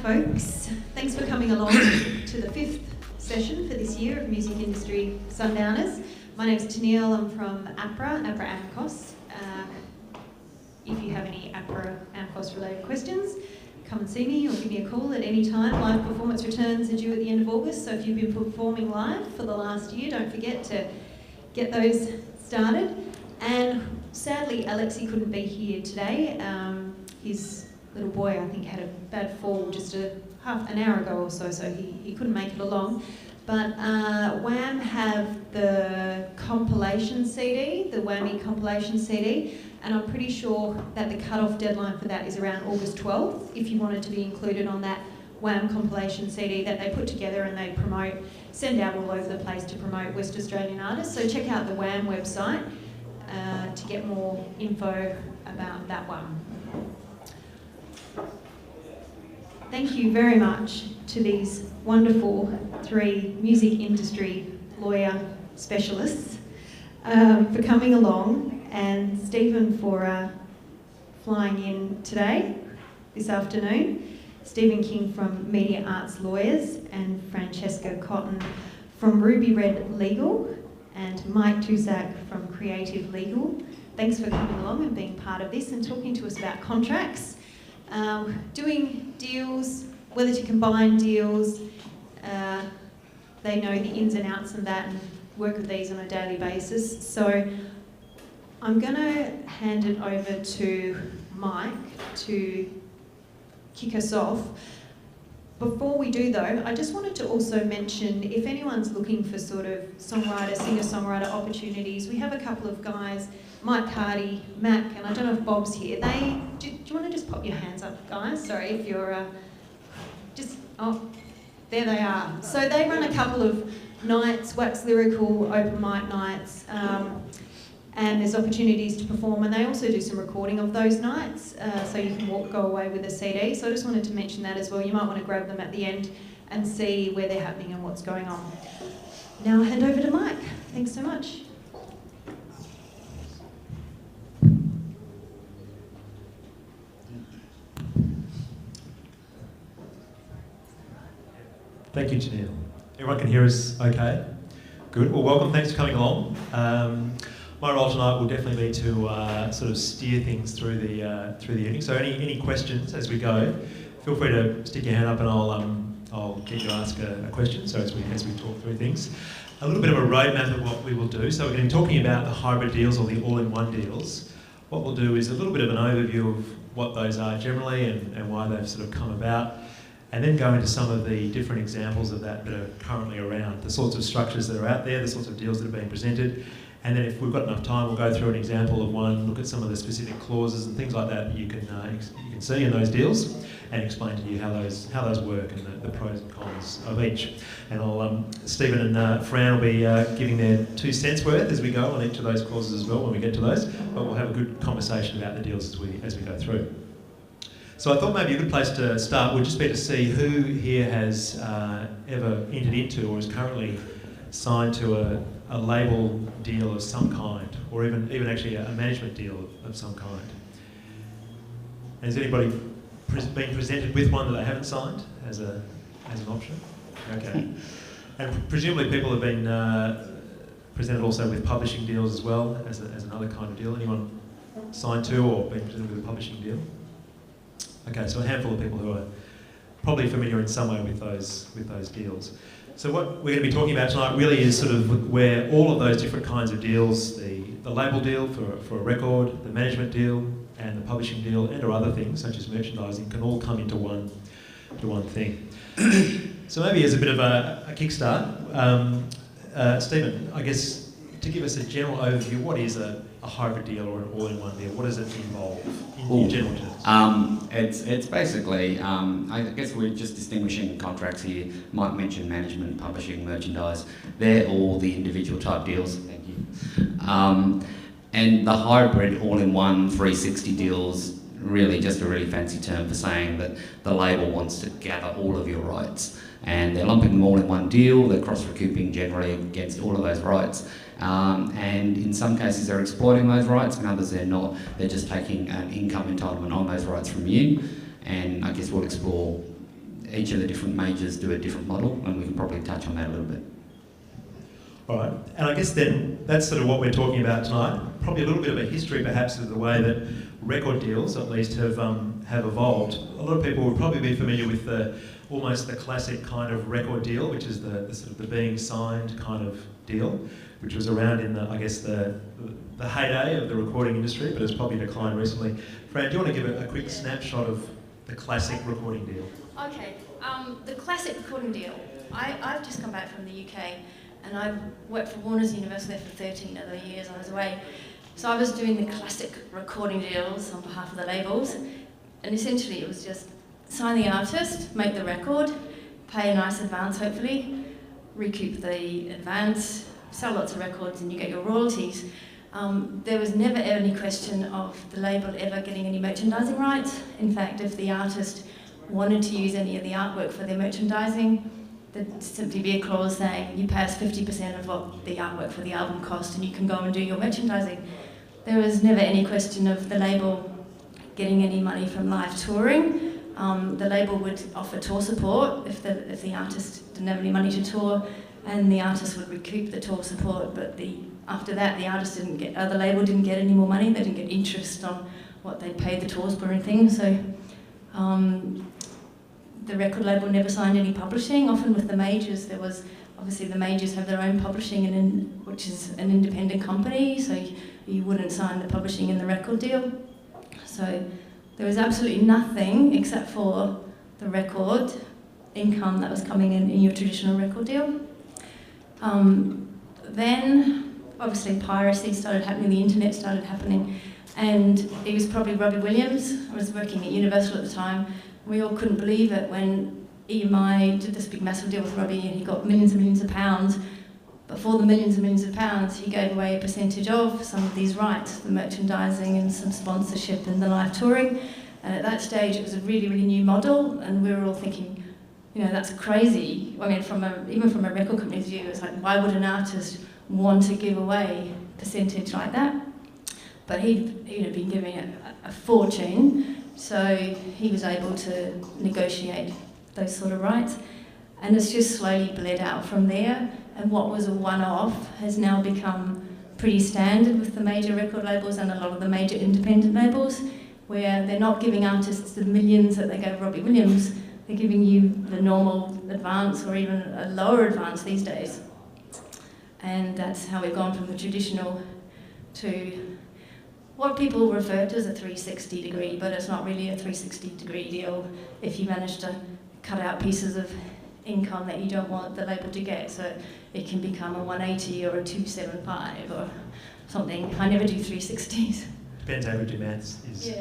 folks. Thanks for coming along to the 5th session for this year of Music Industry Sundowners. My name's Tennille, I'm from APRA AMCOS. If you have any APRA AMCOS related questions, come and see me or give me a call at any time. Live performance returns are due at the end of August, so if you've been performing live for the last year, don't forget to get those started. And sadly, Alexi couldn't be here today. His little boy, I think, had a bad fall just half an hour ago or so he couldn't make it along. But Wam have the compilation CD, the Whammy compilation CD, and I'm pretty sure that the cut-off deadline for that is around August 12th, if you wanted to be included on that Wham compilation CD that they put together and they promote, send out all over the place to promote West Australian artists. So check out the Wham website to get more info about that one. Thank you very much to these wonderful 3 music industry lawyer specialists for coming along, and Stephen for flying in today, this afternoon. Stephen King from Media Arts Lawyers and Francesca Cotton from Ruby Red Legal, and Mike Tusak from Creative Legal. Thanks for coming along and being part of this and talking to us about contracts. Doing deals, whether to combine deals, they know the ins and outs of that and work with these on a daily basis. So I'm going to hand it over to Mike to kick us off. Before we do though, I just wanted to also mention, if anyone's looking for sort of songwriter, singer-songwriter opportunities, we have a couple of guys, Mike Cardy, Mac, and I don't know if Bob's here. Do you want to just pop your hands up, guys? Sorry, if you're there they are. So they run a couple of nights, Wax Lyrical, open mic nights, and there's opportunities to perform, and they also do some recording of those nights, so you can go away with a CD. So I just wanted to mention that as well. You might want to grab them at the end and see where they're happening and what's going on. Now I'll hand over to Mike. Thanks so much. Thank you, Tennille. Everyone can hear us okay? Good. Well, welcome. Thanks for coming along. My role tonight will definitely be to sort of steer things through the evening. So any questions as we go, feel free to stick your hand up and I'll get you to ask a question. So as we talk through things, a little bit of a roadmap of what we will do. So we're going to be talking about the hybrid deals or the all-in-one deals. What we'll do is a little bit of an overview of what those are generally and why they've sort of come about, and then go into some of the different examples of that are currently around, the sorts of structures that are out there, the sorts of deals that are being presented. And then if we've got enough time, we'll go through an example of one, look at some of the specific clauses and things like that you can see in those deals, and explain to you how those work and the pros and cons of each. And Stephen and Fran will be giving their 2 cents worth as we go on each of those clauses as well when we get to those. But we'll have a good conversation about the deals as we go through. So I thought maybe a good place to start would just be to see who here has ever entered into or is currently signed to a label deal of some kind, or even actually a management deal of some kind. Has anybody been presented with one that they haven't signed as an option? Okay. And presumably people have been presented also with publishing deals as well as another kind of deal. Anyone signed to or been presented with a publishing deal? Okay, so a handful of people who are probably familiar in some way with those deals. So what we're going to be talking about tonight really is sort of where all of those different kinds of deals, the label deal for a record, the management deal, and the publishing deal, and or other things such as merchandising, can all come into one thing. So maybe as a bit of a kickstart, Stephen, I guess to give us a general overview, what is a hybrid deal or an all-in-one deal? What does it involve in general terms? It's basically, I guess we're just distinguishing contracts here. Mike mentioned management, publishing, merchandise. They're all the individual type deals. Thank you. And the hybrid all-in-one 360 deals, really just a really fancy term for saying that the label wants to gather all of your rights. And they're lumping them all in one deal. They're cross-recouping generally against all of those rights. And in some cases they're exploiting those rights, in others they're not. They're just taking an income entitlement on those rights from you. And I guess we'll explore each of the different majors do a different model, and we can probably touch on that a little bit. All right, and I guess then that's sort of what we're talking about tonight. Probably a little bit of a history, perhaps, of the way that record deals, at least, have evolved. A lot of people would probably be familiar with almost the classic kind of record deal, which is the sort of the being signed kind of deal, which was around in the heyday of the recording industry, but has probably declined recently. Fran, do you want to give a quick snapshot of the classic recording deal? Okay, the classic recording deal. I've just come back from the UK, and I've worked for Warner's Universal there for 13 other years. I was away. So I was doing the classic recording deals on behalf of the labels, and essentially it was just sign the artist, make the record, pay a nice advance hopefully, recoup the advance, sell lots of records and you get your royalties. There was never any question of the label ever getting any merchandising rights. In fact, if the artist wanted to use any of the artwork for their merchandising, there'd simply be a clause saying, you pay us 50% of what the artwork for the album cost and you can go and do your merchandising. There was never any question of the label getting any money from live touring. The label would offer tour support if the artist didn't have any money to tour, and the artist would recoup the tour support, but after that the artist didn't get, the label didn't get any more money, they didn't get interest on what they paid the tours for and things, so the record label never signed any publishing. Often with the majors, there was, obviously the majors have their own publishing, which is an independent company, so you wouldn't sign the publishing in the record deal. So there was absolutely nothing except for the record income that was coming in your traditional record deal. Then, obviously, piracy started happening, the internet started happening, and it was probably Robbie Williams. I was working at Universal at the time. We all couldn't believe it when EMI did this big massive deal with Robbie and he got millions and millions of pounds. But for the millions and millions of pounds, he gave away a percentage of some of these rights, the merchandising and some sponsorship and the live touring. And at that stage, it was a really, really new model, and we were all thinking, you know, that's crazy. I mean, even from a record company's view, it's like, why would an artist want to give away a percentage like that? But he'd been giving it a fortune, so he was able to negotiate those sort of rights. And it's just slowly bled out from there. And what was a one-off has now become pretty standard with the major record labels and a lot of the major independent labels, where they're not giving artists the millions that they gave Robbie Williams, they're giving you the normal advance or even a lower advance these days. And that's how we've gone from the traditional to what people refer to as a 360 degree, but it's not really a 360 degree deal if you manage to cut out pieces of income that you don't want the label to get. So it can become a 180 or a 275 or something. I never do 360s. Depends how good your maths is,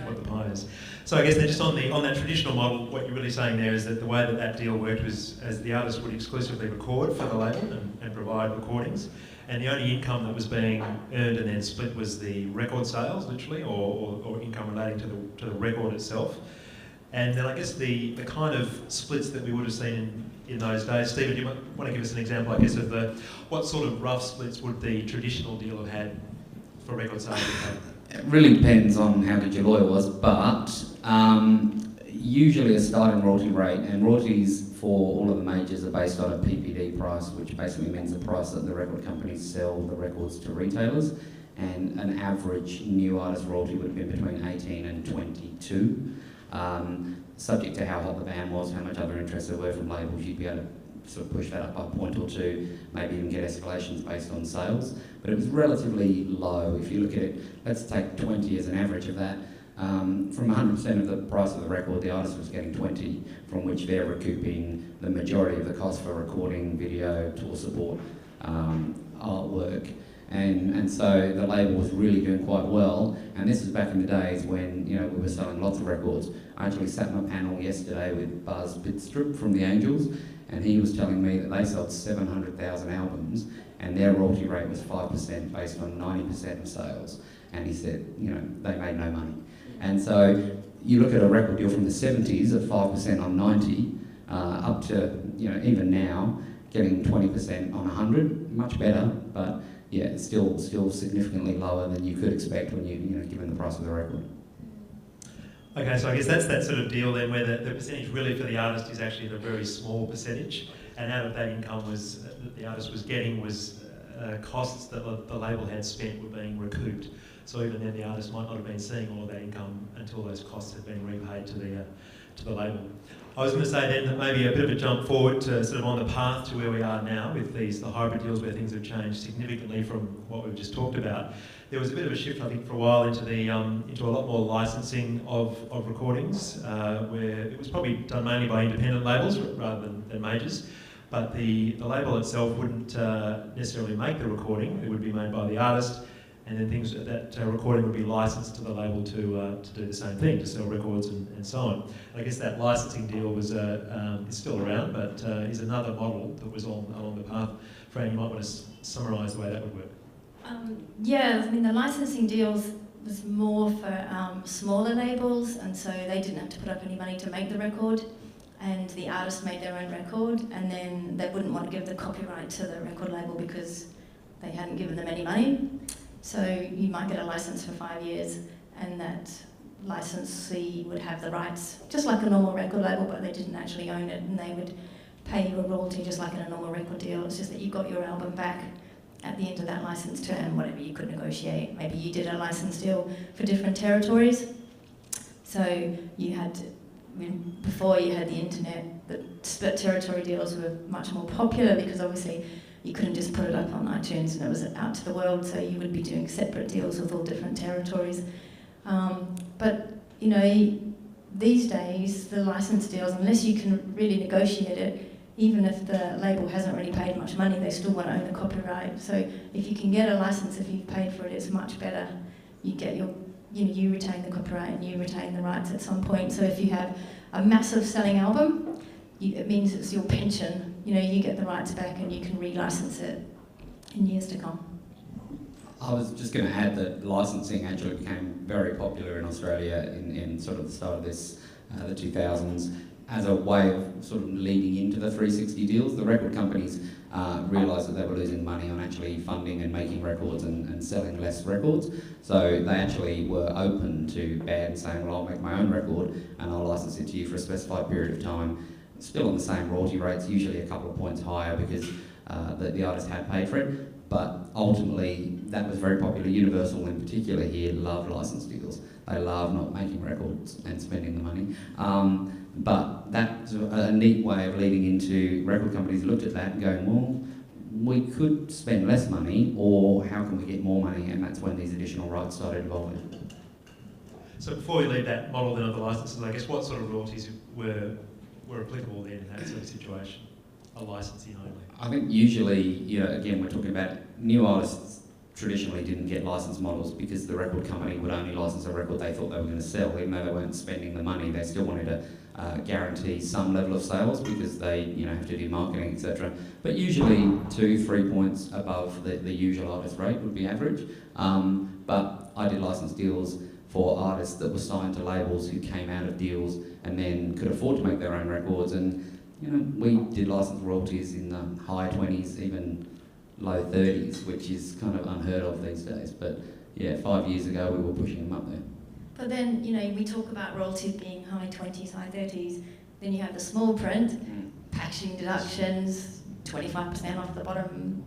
what the pie is. So I guess then just on that traditional model, what you're really saying there is that the way that deal worked was as the artist would exclusively record for the label and provide recordings, and the only income that was being earned and then split was the record sales, literally, or income relating to the record itself. And then I guess the kind of splits that we would have seen in those days. Stephen, do you want to give us an example, I guess, of what sort of rough splits would the traditional deal have had for record sales? It really depends on how good your lawyer was, but usually a starting royalty rate, and royalties for all of the majors are based on a PPD price, which basically means the price that the record companies sell the records to retailers, and an average new artist royalty would have been between 18 and 22. Subject to how hot the band was, how much other interest there were from labels, you'd be able to sort of push that up by a point or two, maybe even get escalations based on sales. But it was relatively low. If you look at it, let's take 20 as an average of that. From 100% of the price of the record, the artist was getting 20, from which they're recouping the majority of the cost for recording, video, tour support, artwork. And so the label was really doing quite well, and this was back in the days when, you know, we were selling lots of records. I actually sat on a panel yesterday with Buzz Bitstrup from the Angels, and he was telling me that they sold 700,000 albums, and their royalty rate was 5% based on 90% of sales. And he said, you know, they made no money. And so you look at a record deal from the 70s at 5% on 90, up to, you know, even now, getting 20% on 100, much better, but yeah, it's still significantly lower than you could expect when you know, given the price of the record. Okay, so I guess that's that sort of deal then where the percentage really for the artist is actually a very small percentage, and out of that income was that the artist was getting was costs that the label had spent were being recouped. So even then the artist might not have been seeing all of that income until those costs had been repaid to the label. I was going to say then that maybe a bit of a jump forward to sort of on the path to where we are now with the hybrid deals where things have changed significantly from what we've just talked about. There was a bit of a shift, I think, for a while into a lot more licensing of recordings, where it was probably done mainly by independent labels rather than majors. But the label itself wouldn't necessarily make the recording; it would be made by the artist, and then that recording would be licensed to the label to do the same thing, to sell records and so on. And I guess that licensing deal was is still around, but is another model that was along the path. Fran, you might want to summarise the way that would work. Yeah, I mean the licensing deals was more for smaller labels, and so they didn't have to put up any money to make the record, and the artist made their own record, and then they wouldn't want to give the copyright to the record label because they hadn't given them any money. So you might get a license for 5 years, and that licensee would have the rights, just like a normal record label, but they didn't actually own it, and they would pay you a royalty just like in a normal record deal. It's just that you got your album back at the end of that license term, whatever you could negotiate. Maybe you did a license deal for different territories. So you had, before you had the internet, the split territory deals were much more popular because obviously you couldn't just put it up on iTunes and it was out to the world, so you would be doing separate deals with all different territories. But, you know, these days, the license deals, unless you can really negotiate it, even if the label hasn't really paid much money, they still want to own the copyright. So if you can get a license, if you've paid for it, it's much better. You get your, you retain the copyright and you retain the rights at some point. So if you have a massive selling album, it means it's your pension. You know, you get the rights back and you can re-license it in years to come. I was just going to add that licensing actually became very popular in Australia in sort of the start of this, the 2000s, as a way of sort of leading into the 360 deals. The record companies realised that they were losing money on actually funding and making records and selling less records. So they actually were open to bands saying, well, I'll make my own record and I'll license it to you for a specified period of time. Still on the same royalty rates, usually a couple of points higher because the artist had paid for it. But ultimately, that was very popular. Universal in particular here love license deals. They love not making records and spending the money. But that's a neat way of leading into record companies looked at that and going, well, we could spend less money, or how can we get more money? And that's when these additional rights started evolving. So before we leave that model then of the licenses, I guess what sort of royalties were applicable then in that sort of situation? A licensing only? I think usually, you know, again, we're talking about new artists traditionally didn't get license models because the record company would only license a record they thought they were going to sell, even though they weren't spending the money. They still wanted to guarantee some level of sales because they, you know, have to do marketing, etc. But usually 2-3 points above the usual artist rate would be average. But I did license deals for artists that were signed to labels who came out of deals and then could afford to make their own records. And you know, we did license royalties in the high 20s, even low 30s, which is kind of unheard of these days. But yeah, 5 years ago we were pushing them up there. But then, you know, we talk about royalties being high 20s, high 30s. Then you have the small print, packaging deductions, 25% off the bottom.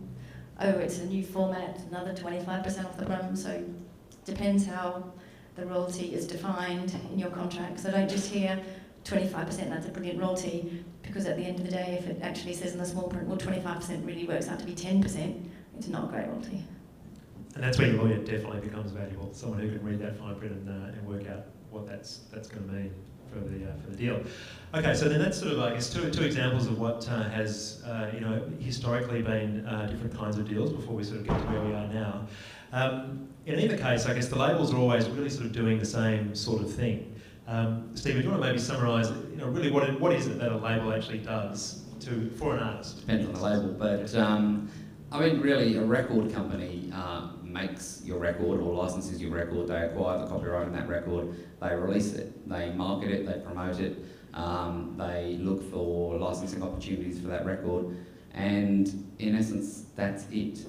Oh, it's a new format, another 25% off the bottom. So it depends how the royalty is defined in your contract. So don't just hear 25%, that's a brilliant royalty, because at the end of the day, if it actually says in the small print, well, 25% really works out to be 10%, it's not a great royalty. And that's where your lawyer definitely becomes valuable, someone who can read that fine print and work out what that's going to mean for the deal. Okay, so then that's sort of, I guess, two examples of what has, you know, historically been different kinds of deals before we sort of get to where we are now. In either case, I guess the labels are always really sort of doing the same sort of thing. Stephen, do you want to maybe summarise, you know, really what is it that a label actually does for an artist? Depends on the label, but I mean, really, a record company makes your record or licenses your record. They acquire the copyright on that record. They release it. They market it. They promote it. They look for licensing opportunities for that record, and in essence, that's it.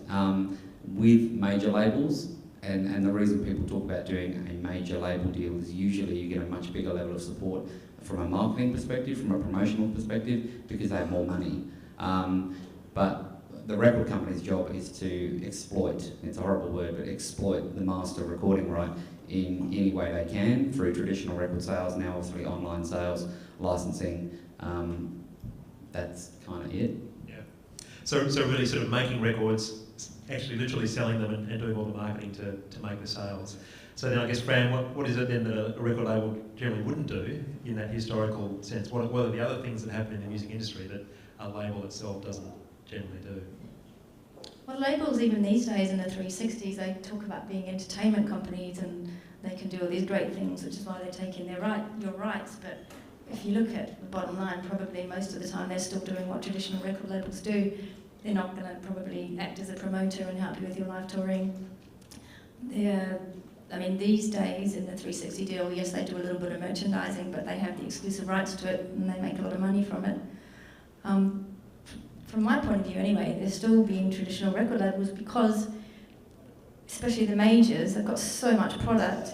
With major labels, and the reason people talk about doing a major label deal is usually you get a much bigger level of support from a marketing perspective, from a promotional perspective, because they have more money. But the record company's job is to exploit, it's a horrible word, but exploit the master recording right in any way they can through traditional record sales, now obviously online sales, licensing. That's kind of it. Yeah. So really sort of making records, actually literally selling them and doing all the marketing to make the sales. So then I guess, Fran, what is it then that a record label generally wouldn't do in that historical sense? What are the other things that happen in the music industry that a label itself doesn't generally do? Well, labels even these days in the 360s, they talk about being entertainment companies and they can do all these great things, which is why they take in your rights. But if you look at the bottom line, probably most of the time they're still doing what traditional record labels do. They're not going to probably act as a promoter and help you with your live touring. These days in the 360 deal, yes, they do a little bit of merchandising, but they have the exclusive rights to it and they make a lot of money from it. From my point of view anyway, they're still being traditional record labels because, especially the majors, they've got so much product,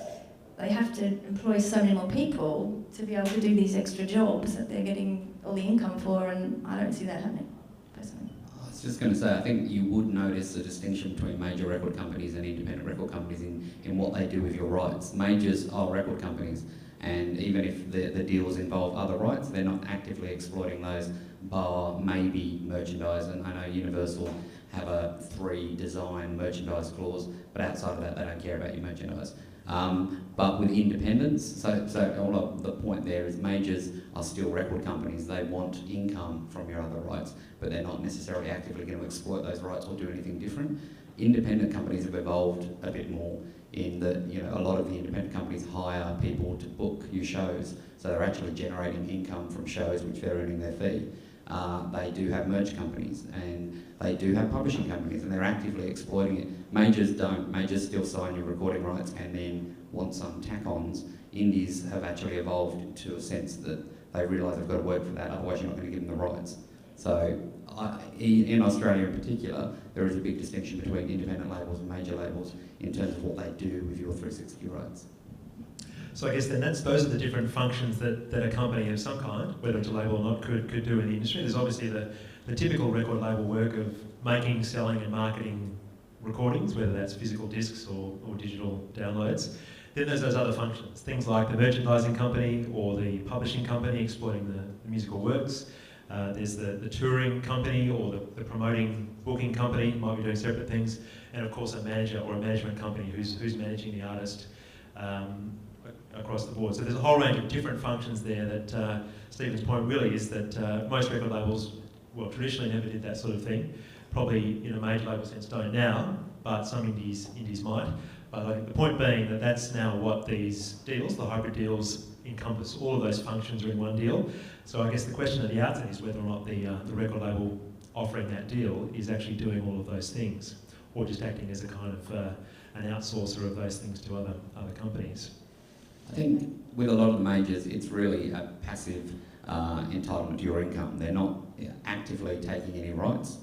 they have to employ so many more people to be able to do these extra jobs that they're getting all the income for, and I don't see that happening, personally. I was just going to say, I think you would notice a distinction between major record companies and independent record companies in what they do with your rights. Majors are record companies, and even if the deals involve other rights, they're not actively exploiting those, bar maybe merchandise. And I know Universal have a 3 design merchandise clause, but outside of that, they don't care about your merchandise. But with independents, so all of the point there is majors are still record companies. They want income from your other rights, but they're not necessarily actively going to exploit those rights or do anything different. Independent companies have evolved a bit more in that, a lot of the independent companies hire people to book your shows, so they're actually generating income from shows which they're earning their fee. They do have merch companies and they do have publishing companies, and they're actively exploiting it. Majors don't. Majors still sign your recording rights and then want some tack-ons. Indies have actually evolved to a sense that they realise they've got to work for that, otherwise you're not going to give them the rights. So in Australia in particular, there is a big distinction between independent labels and major labels in terms of what they do with your 360 rights. So I guess then those are the different functions that a company of some kind, whether it's a label or not, could do in the industry. There's obviously the typical record label work of making, selling and marketing recordings, whether that's physical discs or digital downloads. Then there's those other functions, things like the merchandising company or the publishing company exploiting the musical works. There's the touring company or the promoting booking company, might be doing separate things. And of course a manager or a management company who's managing the artist across the board. So there's a whole range of different functions there that Stephen's point really is that most record labels, well, traditionally never did that sort of thing. Probably in a major label sense don't now, but some indies might. But I think the point being that that's now what these deals, the hybrid deals, encompass. All of those functions are in one deal. So I guess the question at the outset is whether or not the record label offering that deal is actually doing all of those things, or just acting as a kind of an outsourcer of those things to other companies. I think with a lot of the majors, it's really a passive entitlement to your income. They're not actively taking any rights.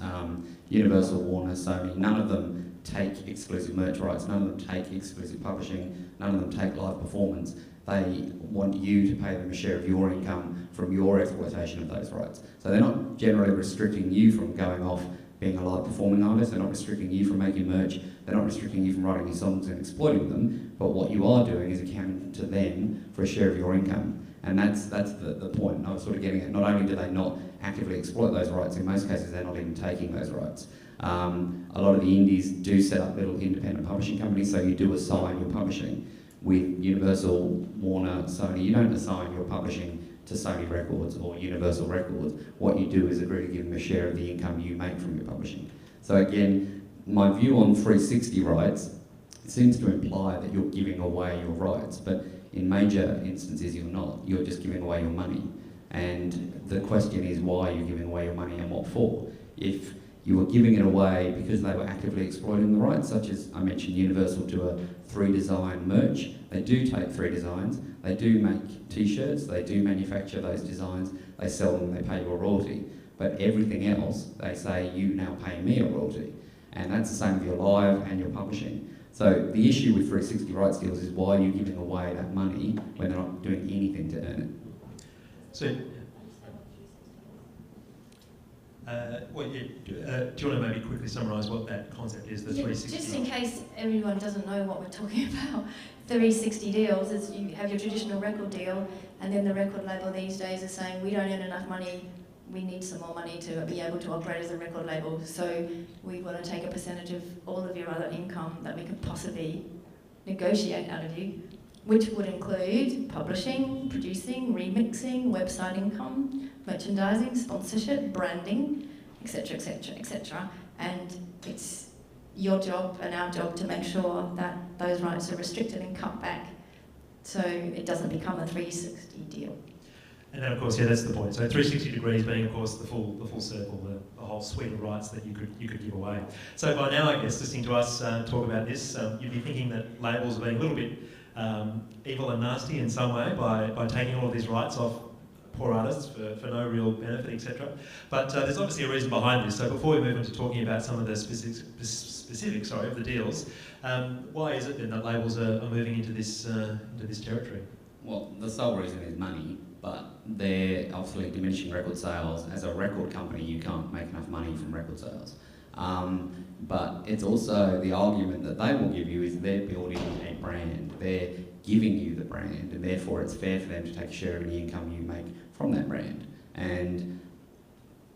Universal, Warner, Sony, none of them take exclusive merch rights, none of them take exclusive publishing, none of them take live performance. They want you to pay them a share of your income from your exploitation of those rights. So they're not generally restricting you from going off being a live performing artist, they're not restricting you from making merch, they're not restricting you from writing your songs and exploiting them, but what you are doing is accounting to them for a share of your income. And that's the point I was sort of getting at. Not only do they not actively exploit those rights, in most cases they're not even taking those rights. A lot of the indies do set up little independent publishing companies, so you do assign your publishing. With Universal, Warner, Sony, you don't assign your publishing to Sony Records or Universal Records. What you do is agree to give them a share of the income you make from your publishing. So again, my view on 360 rights, it seems to imply that you're giving away your rights, but in major instances you're not. You're just giving away your money. And the question is why you're giving away your money and what for. If you were giving it away because they were actively exploiting the rights, such as I mentioned Universal do a 3 design merch. They do take 3 designs, they do make t-shirts, they do manufacture those designs, they sell them, they pay you a royalty. But everything else, they say you now pay me a royalty. And that's the same with your live and your publishing. So the issue with 360 rights deals is why are you giving away that money when they're not doing anything to earn it? So, do you want to maybe quickly summarise what that concept is, the 360? Just in case everyone doesn't know what we're talking about, 360 deals is you have your traditional record deal, and then the record label these days is saying we don't earn enough money, we need some more money to be able to operate as a record label, so we want to take a percentage of all of your other income that we could possibly negotiate out of you, which would include publishing, producing, remixing, website income, merchandising, sponsorship, branding, etc., etc., etc. And it's your job and our job to make sure that those rights are restricted and cut back so it doesn't become a 360 deal. And then, of course, yeah, that's the point. So 360 degrees being, of course, the full circle, the whole suite of rights that you could give away. So by now, I guess, listening to us talk about this, you'd be thinking that labels are being a little bit evil and nasty in some way by taking all of these rights off poor artists for no real benefit, etc. But there's obviously a reason behind this. So before we move into talking about some of the specifics of the deals, why is it then that labels are moving into this territory? Well, the sole reason is money, but they're obviously diminishing record sales. As a record company, you can't make enough money from record sales. But it's also the argument that they will give you is they're building a brand. They're giving you the brand, and therefore it's fair for them to take a share of any income you make from that brand. And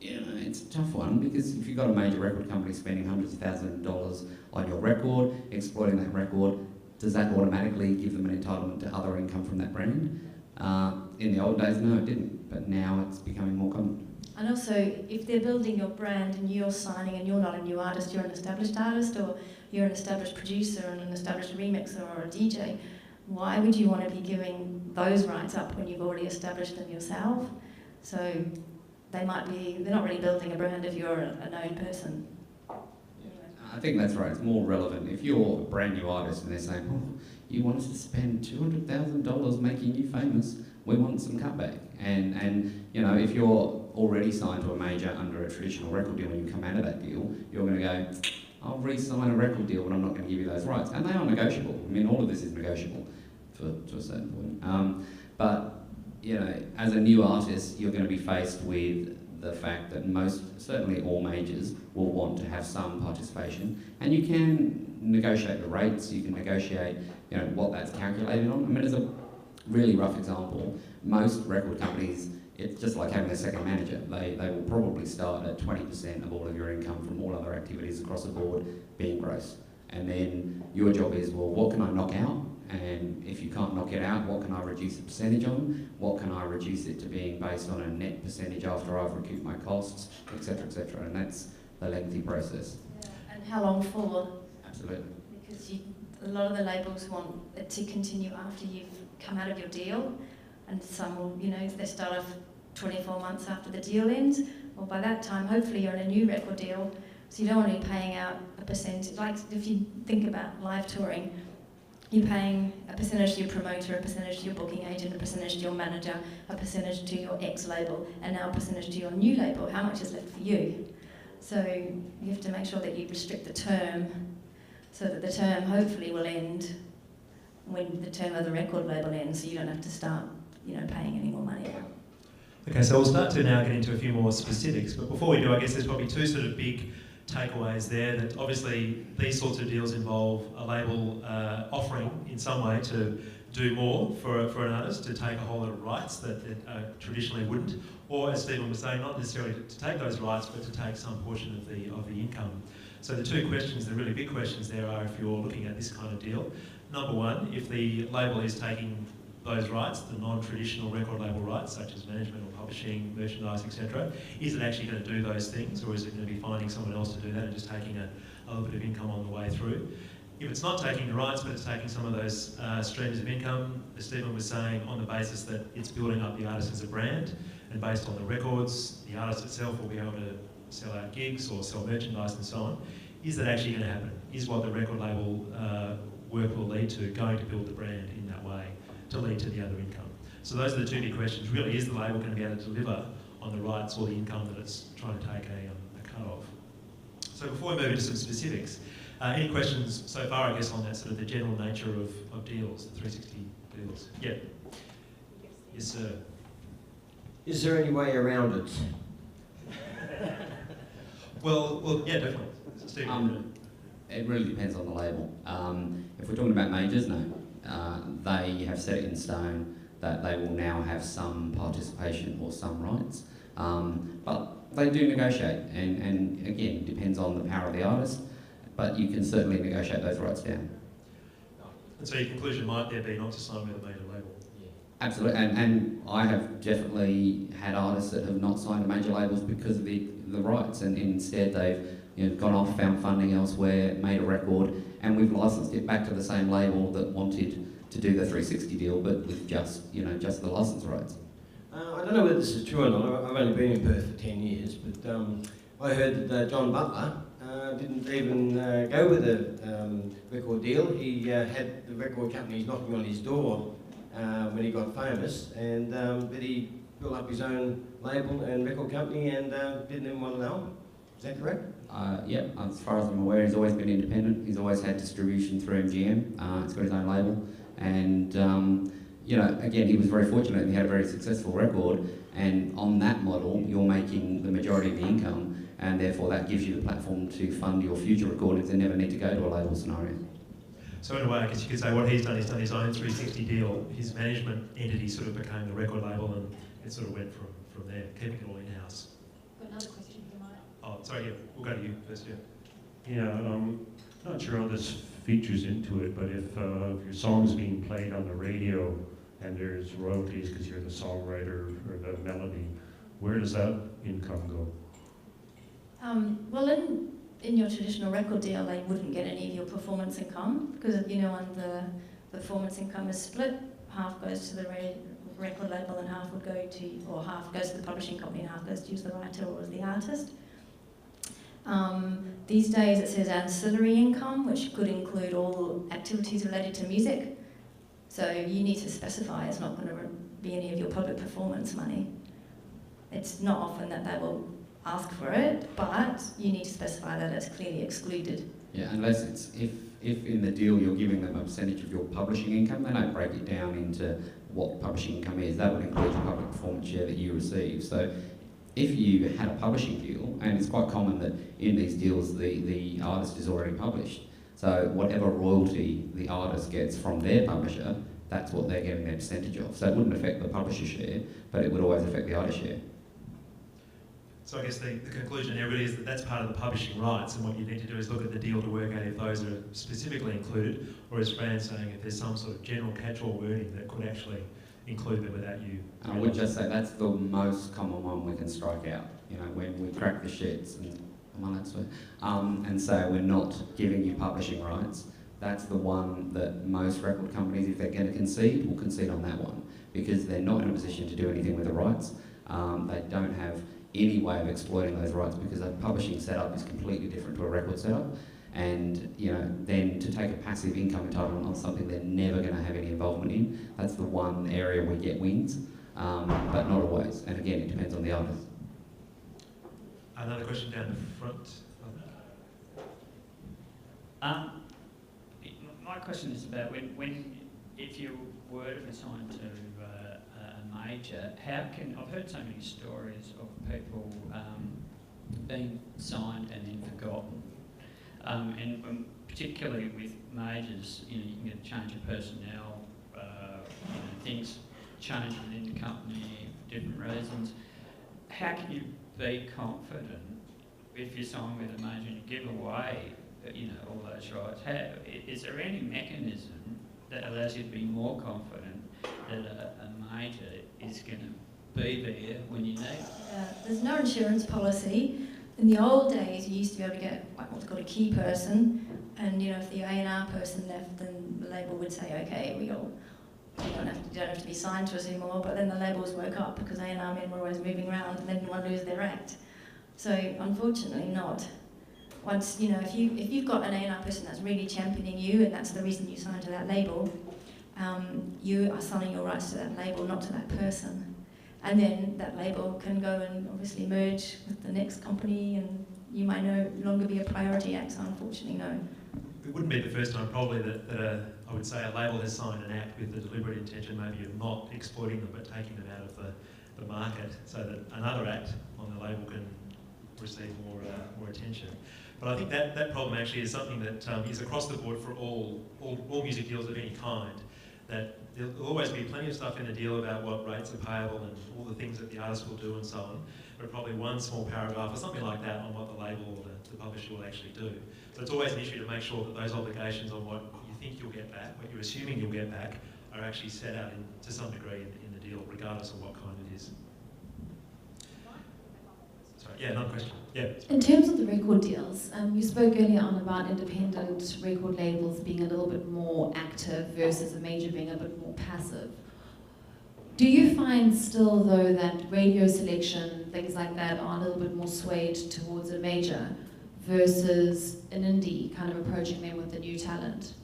you know, it's a tough one because if you've got a major record company spending hundreds of thousands of dollars on your record, exploiting that record, does that automatically give them an entitlement to other income from that brand? In the old days, no, it didn't, but now it's becoming more common. And also, if they're building your brand and you're signing and you're not a new artist, you're an established artist, or you're an established producer and an established remixer or a DJ, why would you want to be giving those rights up when you've already established them yourself? So they're not really building a brand if you're a known person. I think that's right, it's more relevant. If you're a brand new artist and they're saying, oh, you want us to spend $200,000 making you famous, we want some cutback. And you know, if you're already signed to a major under a traditional record deal and you come out of that deal, you're going to go, I'll re-sign a record deal but I'm not going to give you those rights. And they are negotiable. I mean, all of this is negotiable to a certain point. But, you know, as a new artist, you're going to be faced with the fact that certainly all majors will want to have some participation. And you can negotiate the rates, you can negotiate, you know, what that's calculated on. I mean, as a really rough example, most record companies, it's just like having a second manager. They will probably start at 20% of all of your income from all other activities across the board being gross. And then your job is, well, what can I knock out? And if you can't knock it out, what can I reduce the percentage on? What can I reduce it to being based on a net percentage after I've recouped my costs, etc., etc. And that's the lengthy process. Yeah. And how long for? Absolutely. Because a lot of the labels want it to continue after you've come out of your deal, and some will, you know, they start off 24 months after the deal ends. Well, by that time, hopefully you're in a new record deal, so you don't want to be paying out a percentage. Like if you think about live touring, you're paying a percentage to your promoter, a percentage to your booking agent, a percentage to your manager, a percentage to your ex-label, and now a percentage to your new label. How much is left for you? So you have to make sure that you restrict the term so that the term hopefully will end when the term of the record label ends, so you don't have to start, you know, paying any more money out. Okay, so we'll start to now get into a few more specifics, but before we do, I guess there's probably two sort of big takeaways there, that obviously these sorts of deals involve a label offering in some way to do more for an artist, to take a whole lot of rights that traditionally wouldn't, or as Stephen was saying, not necessarily to take those rights, but to take some portion of the income. So the two questions, the really big questions there are, if you're looking at this kind of deal, number one, if the label is taking those rights, the non-traditional record label rights, such as management or publishing, merchandise, etc., is it actually going to do those things, or is it going to be finding someone else to do that and just taking a little bit of income on the way through? If it's not taking the rights, but it's taking some of those streams of income, as Stephen was saying, on the basis that it's building up the artist as a brand, and based on the records, the artist itself will be able to sell out gigs or sell merchandise and so on, is that actually going to happen? Is what the record label work will lead to going to build the brand in that way, to lead to the other income? So those are the two big questions. Really, is the label going to be able to deliver on the rights or the income that it's trying to take a cut of? So before we move into some specifics, any questions so far, I guess, on that sort of the general nature of deals, the 360 deals? Yeah. Yes, sir. Is there any way around it? Well, yeah, definitely. Steve, it really depends on the label. If we're talking about majors, no. They have set it in stone that they will now have some participation or some rights. But they do negotiate, and again, it depends on the power of the artist, but you can certainly negotiate those rights down. And so your conclusion might there be not to sign with a major label? Yeah. Absolutely, and I have definitely had artists that have not signed to major labels because of the rights, and instead they've gone off, found funding elsewhere, made a record, and we've licensed it back to the same label that wanted to do the 360 deal, but with just the license rights. I don't know whether this is true or not. I've only been in Perth for 10 years, but I heard that John Butler didn't even go with a record deal. He had the record companies knocking on his door when he got famous, and but he built up his own label and record company and didn't even want an album. Is that correct? Yeah, as far as I'm aware, he's always been independent. He's always had distribution through MGM. He's got his own label, and again, he was very fortunate and he had a very successful record. And on that model, you're making the majority of the income, and therefore that gives you the platform to fund your future recordings and never need to go to a label scenario. So in a way, I guess you could say what he's done his own 360 deal. His management entity sort of became the record label, and it sort of went from there, keeping it all in-house. Got another question, if you might. Oh, sorry, yeah, we'll go to you first, yeah. Yeah, not sure how this features into it, but if your song's being played on the radio and there's royalties because you're the songwriter or the melody, where does that income go? Well, in your traditional record deal, they wouldn't get any of your performance income because, on the performance income is split. Half goes to the record label and half half goes to the publishing company and half goes to use the writer or the artist. These days it says ancillary income, which could include all activities related to music. So you need to specify it's not going to be any of your public performance money. It's not often that they will ask for it, but you need to specify that it's clearly excluded. Yeah, unless it's if in the deal you're giving them a percentage of your publishing income, they don't break it down into what publishing income is. That would include your public performance share that you receive. So if you had a publishing deal, and it's quite common that in these deals the artist is already published, so whatever royalty the artist gets from their publisher, that's what they're getting their percentage of. So it wouldn't affect the publisher share, but it would always affect the artist share. So I guess the conclusion everybody is that that's part of the publishing rights, and what you need to do is look at the deal to work out if those are specifically included, or as Fran's saying, if there's some sort of general catch-all wording that could actually include them without you. And I would just say that's the most common one we can strike out. When we crack the sheds, and say we're not giving you publishing rights, that's the one that most record companies, if they're going to concede, will concede on that one, because they're not in a position to do anything with the rights. They don't have any way of exploiting those rights because a publishing setup is completely different to a record setup. And then to take a passive income entitlement on something they're never going to have any involvement in, that's the one area we get wins, but not always. And again, it depends on the artist. Another question down the front. My question is about if you were to sign to a major, I've heard so many stories of people being signed and then forgotten. And particularly with majors, you can get a change of personnel, things change within the company for different reasons. How can you be confident if you sign with a major and you give away, all those rights? Is there any mechanism that allows you to be more confident that a major is going to be there when you need it? There's no insurance policy. In the old days, you used to be able to get what's called a key person, and if the A&R person left, then the label would say, okay, you don't have to be signed to us anymore. But then the labels woke up because A&R men were always moving around and they didn't want to lose their act. So unfortunately, not. Once if you've got an A&R person that's really championing you, and that's the reason you signed to that label, you are selling your rights to that label, not to that person. And then that label can go and obviously merge with the next company and you might no longer be a priority act, so unfortunately, no. It wouldn't be the first time probably that I would say a label has signed an act with the deliberate intention maybe of not exploiting them but taking them out of the market so that another act on the label can receive more attention. But I think that problem actually is something that is across the board for all music deals of any kind, that there'll always be plenty of stuff in the deal about what rates are payable and all the things that the artist will do and so on, but probably one small paragraph or something like that on what the label or the publisher will actually do. So it's always an issue to make sure that those obligations on what you think you'll get back, what you're assuming you'll get back, are actually set out to some degree in the deal, regardless of what kind it is. Sorry, yeah, another question. Yeah. In terms of the record deals, you spoke earlier on about independent record labels being a little bit more active versus a major being a bit more passive. Do you find still, though, that radio selection, things like that, are a little bit more swayed towards a major versus an indie kind of approaching them with the new talent?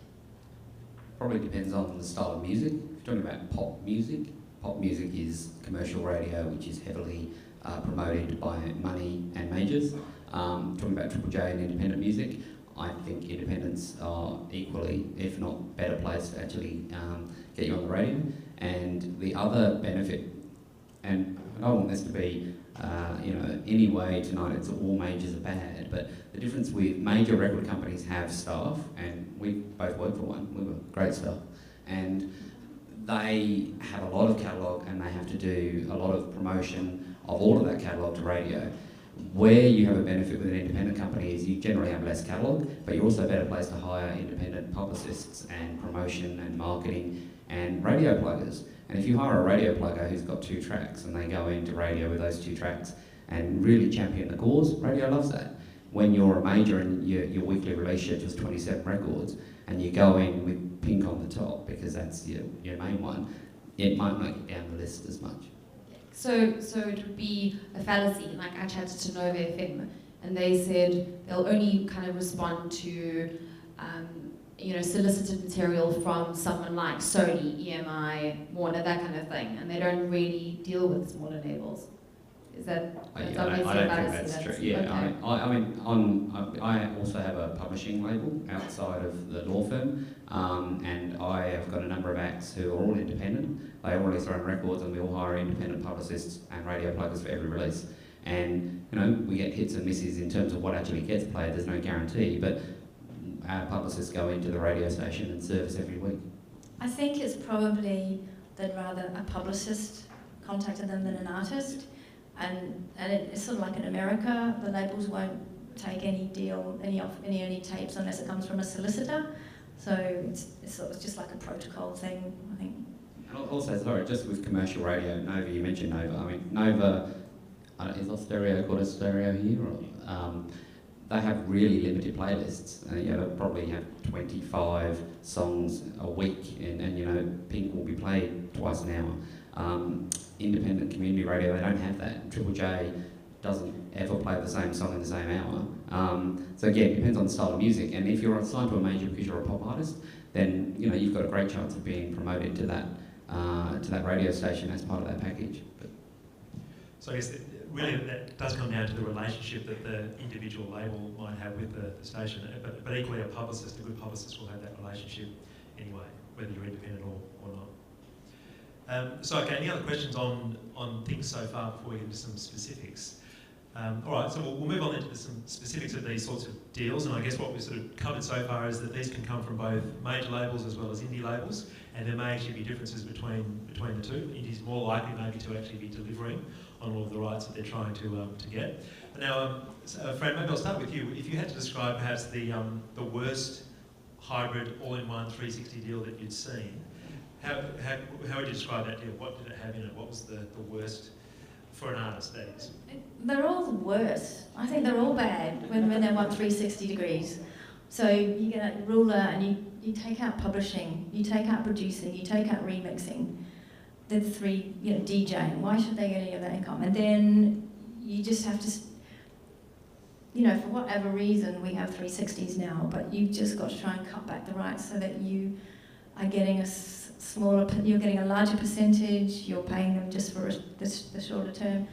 Probably depends on the style of music. If you're talking about pop music is commercial radio, which is heavily promoted by money and majors. Talking about Triple J and independent music, I think independents are equally, if not better placed to actually get you on the radio. And the other benefit, and I don't want this to be, any way tonight it's all majors are bad, but the difference with major record companies have staff, and we both work for one, we've got great staff, and they have a lot of catalogue and they have to do a lot of promotion of all of that catalogue to radio. Where you have a benefit with an independent company is you generally have less catalogue, but you're also better placed to hire independent publicists and promotion and marketing and radio pluggers. And if you hire a radio plugger who's got 2 tracks and they go into radio with those 2 tracks and really champion the cause, radio loves that. When you're a major and your weekly release schedule is 27 records and you go in with Pink on the top because that's your main one, it might not get down the list as much. So it would be a fallacy. Like I chatted to Nova FM, and they said they'll only kind of respond to, solicited material from someone like Sony, EMI, Warner, that kind of thing, and they don't really deal with smaller labels. Is that? I don't think that's true. Yeah, okay. I also have a publishing label outside of the law firm, and I have got a number of acts who are all independent. They all release their own records, and we all hire independent publicists and radio pluggers for every release. And we get hits and misses in terms of what actually gets played. There's no guarantee, but our publicists go into the radio station and service every week. I think it's probably that rather a publicist contacted them than an artist. And it's sort of like in America, the labels won't take any deal, any tapes unless it comes from a solicitor. So it's sort of just like a protocol thing, I think. And also, sorry, just with commercial radio, Nova, you mentioned Nova. I mean, Nova, is Austereo called Austereo here? Or, they have really limited playlists. They'll probably have 25 songs a week, and Pink will be played twice an hour. Independent community radio, they don't have that. Triple J doesn't ever play the same song in the same hour. So again, it depends on the style of music. And if you're assigned to a major because you're a pop artist, then you've got a great chance of being promoted to that radio station as part of that package. But so I guess really that does come down to the relationship that the individual label might have with the station. But equally, a good publicist will have that relationship anyway, whether you're independent or not. Okay, any other questions on things so far before we get into some specifics? All right, so we'll move on into some specifics of these sorts of deals, and I guess what we've sort of covered so far is that these can come from both major labels as well as indie labels, and there may actually be differences between the two. Indie's more likely maybe to actually be delivering on all of the rights that they're trying to get. Now, Fran, maybe I'll start with you. If you had to describe perhaps the worst hybrid all-in-one 360 deal that you'd seen, how would you describe that deal? What did it have in it? What was the worst for an artist, that is? They're all the worst. I think they're all bad when they want 360 degrees. So you get a ruler and you take out publishing, you take out producing, you take out remixing. The 3, DJing. Why should they get any of that income? And then you just have to, for whatever reason, we have 360s now, but you've just got to try and cut back the rights so that you are getting you're getting a larger percentage, you're paying them just for the shorter term.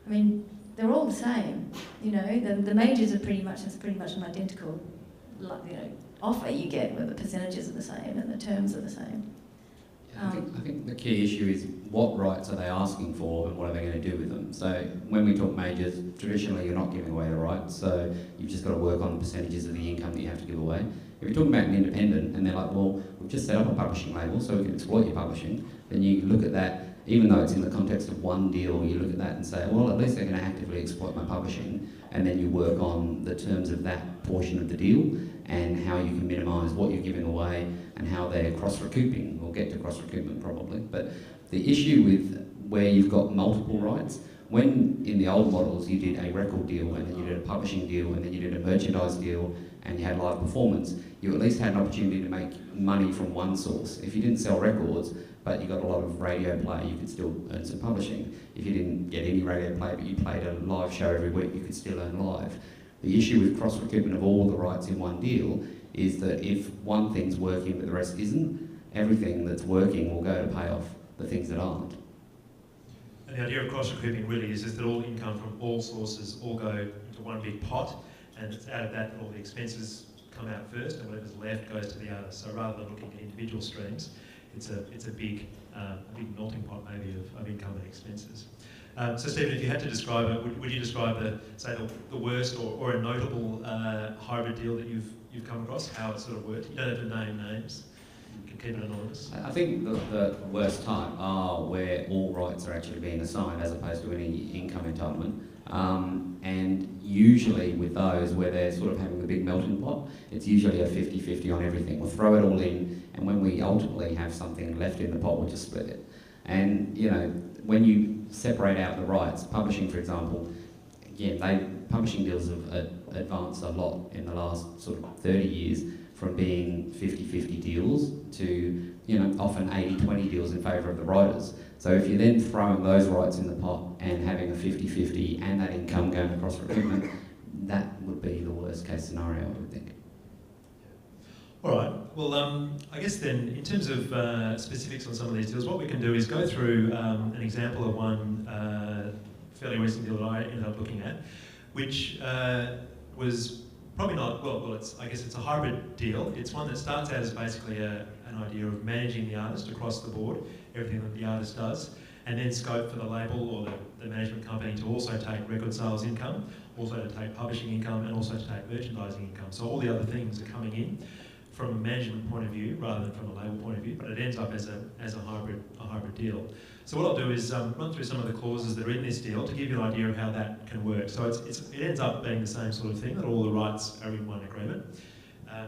I mean, they're all the same. You know, the majors are pretty much an identical, offer you get, where the percentages are the same and the terms are the same. I think the key issue is what rights are they asking for and what are they going to do with them. So when we talk majors, traditionally you're not giving away the rights, so you've just got to work on the percentages of the income that you have to give away. If you're talking about an independent and they're like, well, we've just set up a publishing label so we can exploit your publishing, then you look at that, even though it's in the context of one deal, you look at that and say, well, at least they're going to actively exploit my publishing, and then you work on the terms of that portion of the deal and how you can minimise what you're giving away and how they're cross-recouping. We'll get to cross-recoupment probably. But the issue with where you've got multiple rights, when in the old models you did a record deal and then you did a publishing deal and then you did a merchandise deal and you had live performance, you at least had an opportunity to make money from one source. If you didn't sell records, but you got a lot of radio play, you could still earn some publishing. If you didn't get any radio play, but you played a live show every week, you could still earn live. The issue with cross-recoupment of all the rights in one deal is that if one thing's working but the rest isn't, everything that's working will go to pay off the things that aren't. And the idea of cross-recouping really is just that all income from all sources all go into one big pot, and it's out of that all the expenses come out first, and whatever's left goes to the artist. So rather than looking at individual streams, it's a big melting pot maybe of income and expenses. So Stephen, if you had to describe it, would you describe the worst or a notable hybrid deal that you've come across? How it sort of worked? You don't have to name names. You can keep it anonymous. I think the worst type are where all rights are actually being assigned as opposed to any income entitlement. And usually with those where they're sort of having the big melting pot, it's usually a 50-50 on everything. We'll throw it all in, and when we ultimately have something left in the pot, we'll just split it. And you know, when you separate out the rights, publishing for example, again, publishing deals have advanced a lot in the last sort of 30 years, from being 50-50 deals to, you know, often 80-20 deals in favour of the writers. So if you're then throwing those rights in the pot and having a 50-50 and that income going across recruitment, that would be the worst case scenario, I would think. All right. Well, I guess then, in terms of specifics on some of these deals, what we can do is go through an example of one fairly recent deal that I ended up looking at, which was probably not, I guess it's a hybrid deal. It's one that starts out as basically an idea of managing the artist across the board, everything that the artist does, and then scope for the label or the management company to also take record sales income, also to take publishing income, and also to take merchandising income. So all the other things are coming in from a management point of view rather than from a label point of view, but it ends up as a hybrid deal. So what I'll do is run through some of the clauses that are in this deal to give you an idea of how that can work. So it ends up being the same sort of thing, that all the rights are in one agreement.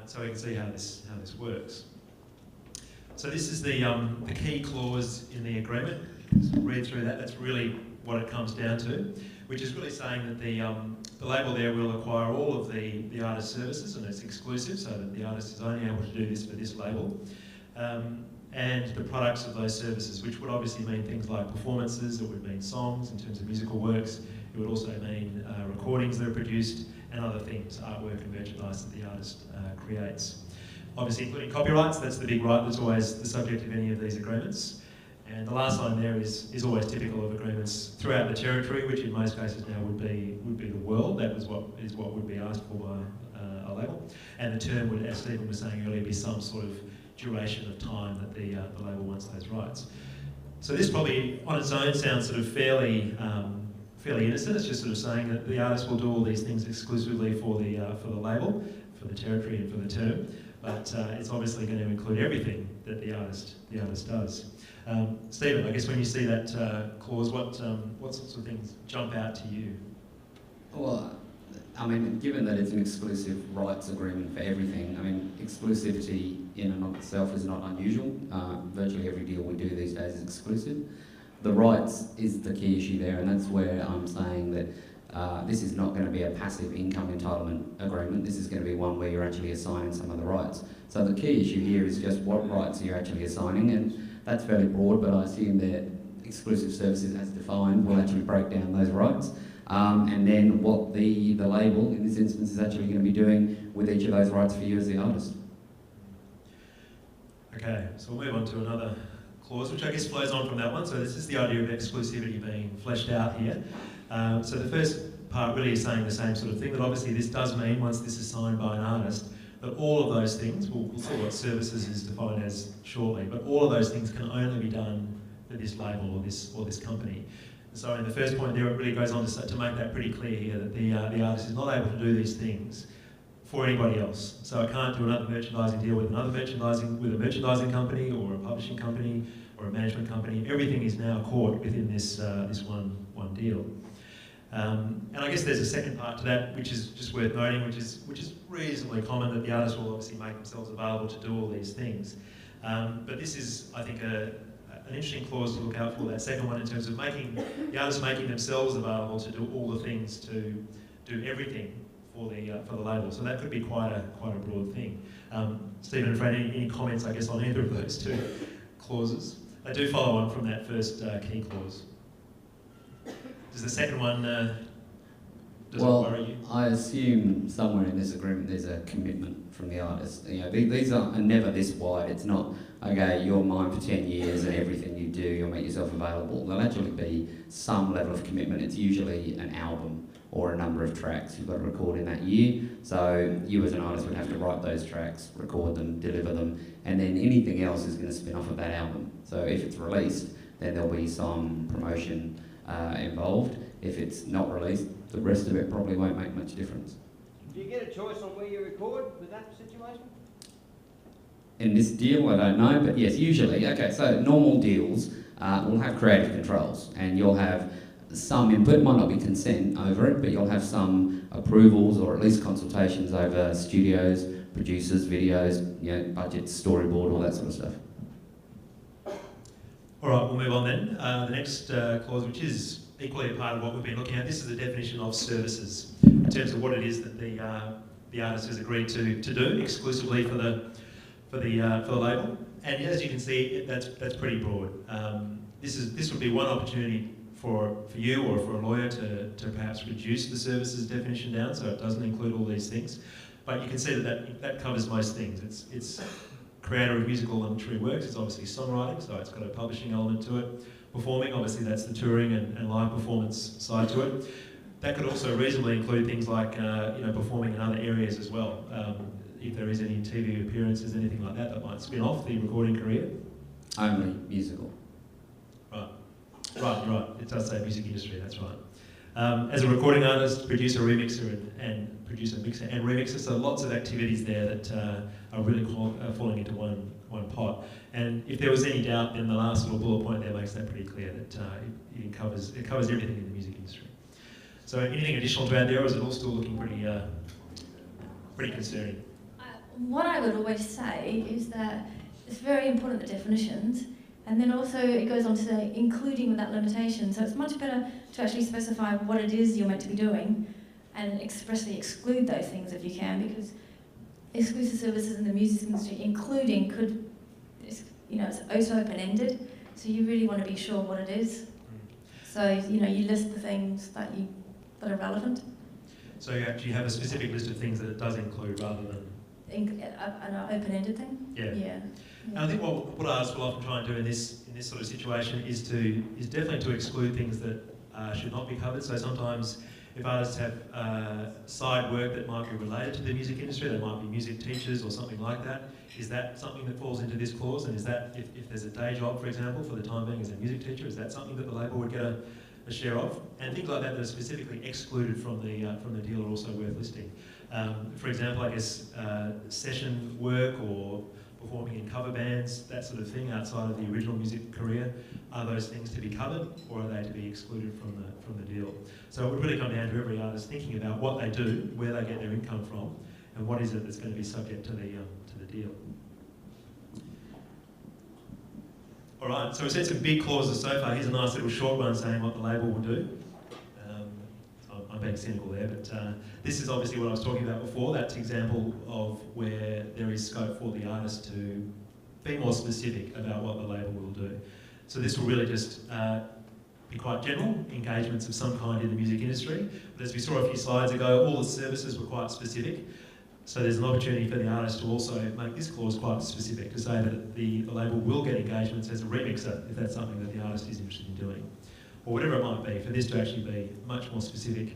So we can see how this works. So this is the key clause in the agreement. Just read through that. That's really what it comes down to, which is really saying that the label there will acquire all of the artist's services, and it's exclusive, so that the artist is only able to do this for this label. And the products of those services, which would obviously mean things like performances, it would mean songs in terms of musical works, it would also mean recordings that are produced, and other things, artwork and merchandise that the artist creates. Obviously including copyrights, that's the big right that's always the subject of any of these agreements. And the last line there is always typical of agreements throughout the territory, which in most cases now would be the world. That is what would be asked for by a label. And the term would, as Stephen was saying earlier, be some sort of duration of time that the label wants those rights. So this probably on its own sounds sort of fairly innocent. It's just sort of saying that the artist will do all these things exclusively for the label, for the territory and for the term. But it's obviously going to include everything that the artist does. Stephen, I guess when you see that clause, what sorts of things jump out to you? Well, I mean, given that it's an exclusive rights agreement for everything, I mean, exclusivity in and of itself is not unusual. Virtually every deal we do these days is exclusive. The rights is the key issue there, and that's where I'm saying that this is not going to be a passive income entitlement agreement. This is going to be one where you're actually assigning some of the rights. So the key issue here is just what rights you're actually assigning, and that's fairly broad, but I assume that exclusive services as defined will actually break down those rights. And then what the label, in this instance, is actually going to be doing with each of those rights for you as the artist. Okay, so we'll move on to another clause, which I guess flows on from that one. So this is the idea of exclusivity being fleshed out here. So the first part really is saying the same sort of thing, that obviously this does mean, once this is signed by an artist, that all of those things, we'll see what services is defined as shortly, but all of those things can only be done for this label or this company. So in the first point there, it really goes on to make that pretty clear here, that the artist is not able to do these things for anybody else. So I can't do another merchandising deal with a merchandising company or a publishing company or a management company. Everything is now caught within this one deal. And I guess there's a second part to that, which is just worth noting, which is reasonably common, that the artists will obviously make themselves available to do all these things. But this is, I think, an interesting clause to look out for, that second one, in terms of the artists making themselves available to do all the things, to do everything for the label. So that could be quite a broad thing. Stephen and Fran, any comments, I guess, on either of those two clauses? They do follow on from that first key clause. Does the second one, does it worry you? I assume somewhere in this agreement there's a commitment from the artist. You know, these are never this wide. It's not, okay, you're mine for 10 years and everything you do, you'll make yourself available. There'll actually be some level of commitment. It's usually an album or a number of tracks you've got to record in that year. So you as an artist would have to write those tracks, record them, deliver them, and then anything else is going to spin off of that album. So if it's released, then there'll be some promotion involved. If it's not released, the rest of it probably won't make much difference. Do you get a choice on where you record with that situation? In this deal, I don't know, but yes, usually. Okay, so normal deals will have creative controls, and you'll have some input, might not be consent over it, but you'll have some approvals or at least consultations over studios, producers, videos, you know, budgets, storyboard, all that sort of stuff. All right, we'll move on then. The next clause, which is equally a part of what we've been looking at, this is the definition of services, in terms of what it is that the artist has agreed to do exclusively for the label. And as you can see, that's pretty broad. This would be one opportunity for you or for a lawyer to perhaps reduce the services definition down, so it doesn't include all these things. But you can see that covers most things. It's creator of musical and literary works. It's obviously songwriting, so it's got a publishing element to it. Performing, obviously that's the touring and live performance side to it. That could also reasonably include things like performing in other areas as well. If there is any TV appearances, anything like that might spin off the recording career. Only musical. Right. It does say music industry, that's right. As a recording artist, producer, remixer, and producer, mixer, and remixer, so lots of activities there that are really falling into one pot. And if there was any doubt, then the last little bullet point there makes that pretty clear, that it covers everything in the music industry. So anything additional to add there, or is it all still looking pretty concerning? What I would always say is that it's very important, the definitions, and then also it goes on to say including without limitation. So it's much better to actually specify what it is you're meant to be doing and expressly exclude those things if you can, because exclusive services in the music industry, including, could, it's also open-ended, so you really want to be sure what it is. So, you list the things that are relevant. So you actually have a specific list of things that it does include rather than... An open-ended thing? Yeah. And I think what artists will often try and do in this sort of situation is definitely to exclude things that should not be covered. So sometimes if artists have side work that might be related to the music industry, they might be music teachers or something like that, is that something that falls into this clause? And is that, if there's a day job, for example, for the time being as a music teacher, is that something that the label would get a share of? And things like that are specifically excluded from the deal are also worth listing. For example, I guess session work or performing in cover bands, that sort of thing outside of the original music career, are those things to be covered or are they to be excluded from the deal? So it would really come down to every artist thinking about what they do, where they get their income from, and what is it that's going to be subject to the deal. All right, so we've said some big clauses so far. Here's a nice little short one saying what the label will do. I'm being cynical there, but this is obviously what I was talking about before. That's an example of where there is scope for the artist to be more specific about what the label will do. So this will really just be quite general, engagements of some kind in the music industry. But as we saw a few slides ago, all the services were quite specific. So there's an opportunity for the artist to also make this clause quite specific, to say that the label will get engagements as a remixer, if that's something that the artist is interested in doing. or whatever it might be, for this to actually be much more specific.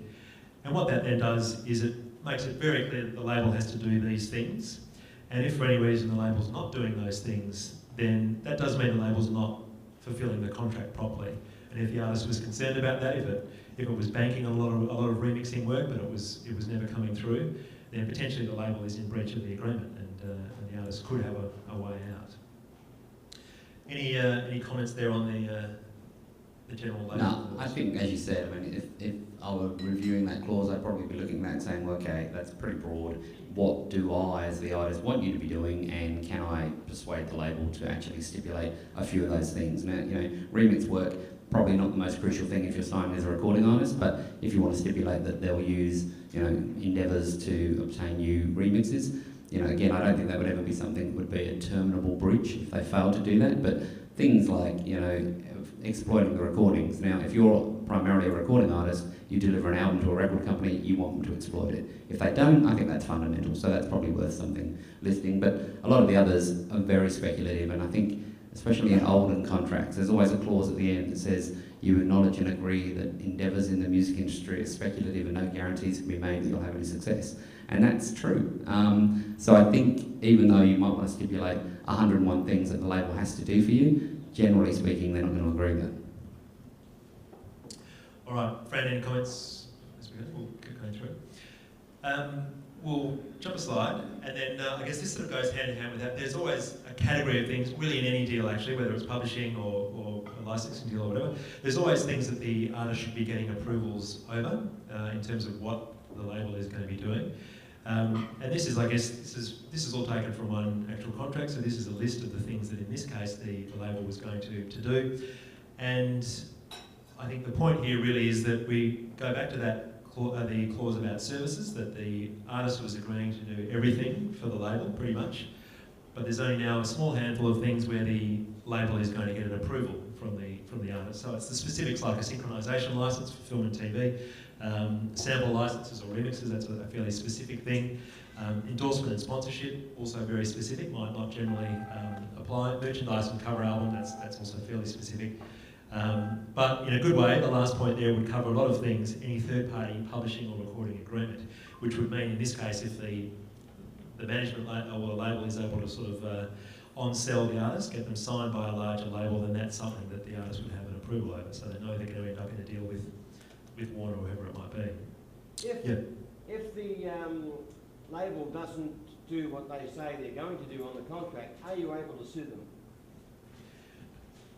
And what that then does is it makes it very clear that the label has to do these things. And if for any reason the label's not doing those things, then that does mean the label's not fulfilling the contract properly. And if the artist was concerned about that, if it was banking a lot of remixing work, but it was never coming through, then potentially the label is in breach of the agreement, and the artist could have a way out. Any comments there on the general label? No, I think, as you said, I mean, if I were reviewing that clause, I'd probably be looking at that and saying, well, okay, that's pretty broad. What do I, as the artist, want you to be doing, and can I persuade the label to actually stipulate a few of those things? Now, you know, remix work, probably not the most crucial thing if you're signed as a recording artist, but if you want to stipulate that they'll use, you know, endeavours to obtain new remixes, you know, again, I don't think that would ever be something that would be a terminable breach if they fail to do that, but things like, you know, exploiting the recordings. Now, if you're primarily a recording artist, you deliver an album to a record company, you want them to exploit it. If they don't, I think that's fundamental, so that's probably worth something listing. But a lot of the others are very speculative, and I think, especially in olden contracts, there's always a clause at the end that says you acknowledge and agree that endeavours in the music industry are speculative and no guarantees can be made that you'll have any success. And that's true. So I think even though you might want to stipulate 101 things that the label has to do for you, generally speaking, they're not going to agree with it. All right, Fran, any comments as we go? We'll keep going through. We'll jump a slide, and then I guess this sort of goes hand in hand with that. There's always a category of things, really in any deal actually, whether it's publishing or a licensing deal or whatever, there's always things that the artist should be getting approvals over in terms of what the label is going to be doing. And this is, I guess, this is all taken from one actual contract, so this is a list of the things that in this case the label was going to do. And I think the point here really is that we go back to that the clause about services, that the artist was agreeing to do everything for the label, pretty much. But there's only now a small handful of things where the label is going to get an approval from the artist. So it's the specifics like a synchronisation licence for film and TV, sample licences or remixes, that's a fairly specific thing. Endorsement and sponsorship, also very specific, might not generally apply. Merchandise and cover album, that's also fairly specific. But in a good way, the last point there would cover a lot of things, any third-party publishing or recording agreement, which would mean in this case if the management or the label is able to sort of on-sell the artist, get them signed by a larger label, then that's something that the artist would have an approval over, so they know they're going to end up in a deal with Warner or whoever it might be. If the label doesn't do what they say they're going to do on the contract, are you able to sue them?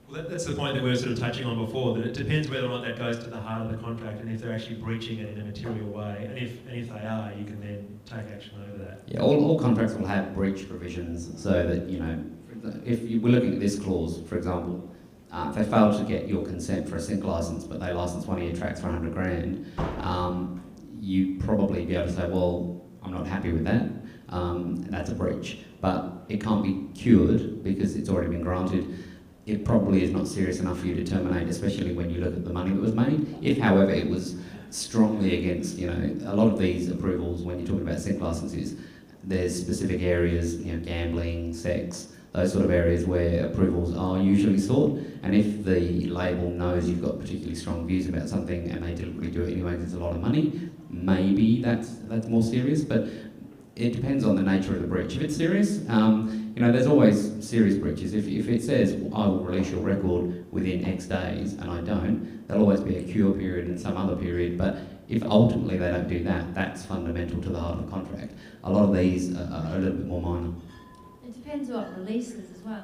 Well, that's the point that we were sort of touching on before, that it depends whether or not that goes to the heart of the contract and if they're actually breaching it in a material way. And if they are, you can then take action over that. Yeah, all contracts will have breach provisions so that, you know, if you were looking at this clause, for example, if they fail to get your consent for a sync license, but they license one of your tracks for 100 grand, you'd probably be able to say, well, I'm not happy with that, and that's a breach. But it can't be cured because it's already been granted. It probably is not serious enough for you to terminate, especially when you look at the money that was made. If, however, it was strongly against, you know, a lot of these approvals, when you're talking about sync licenses, there's specific areas, you know, gambling, sex, those sort of areas where approvals are usually sought. And if the label knows you've got particularly strong views about something and they deliberately do it anyway because it's a lot of money, maybe that's more serious. But it depends on the nature of the breach. If it's serious, you know, there's always serious breaches. If it says, I will release your record within X days, and I don't, there'll always be a cure period and some other period. But if ultimately they don't do that, that's fundamental to the heart of the contract. A lot of these are a little bit more minor. It depends what releases as well.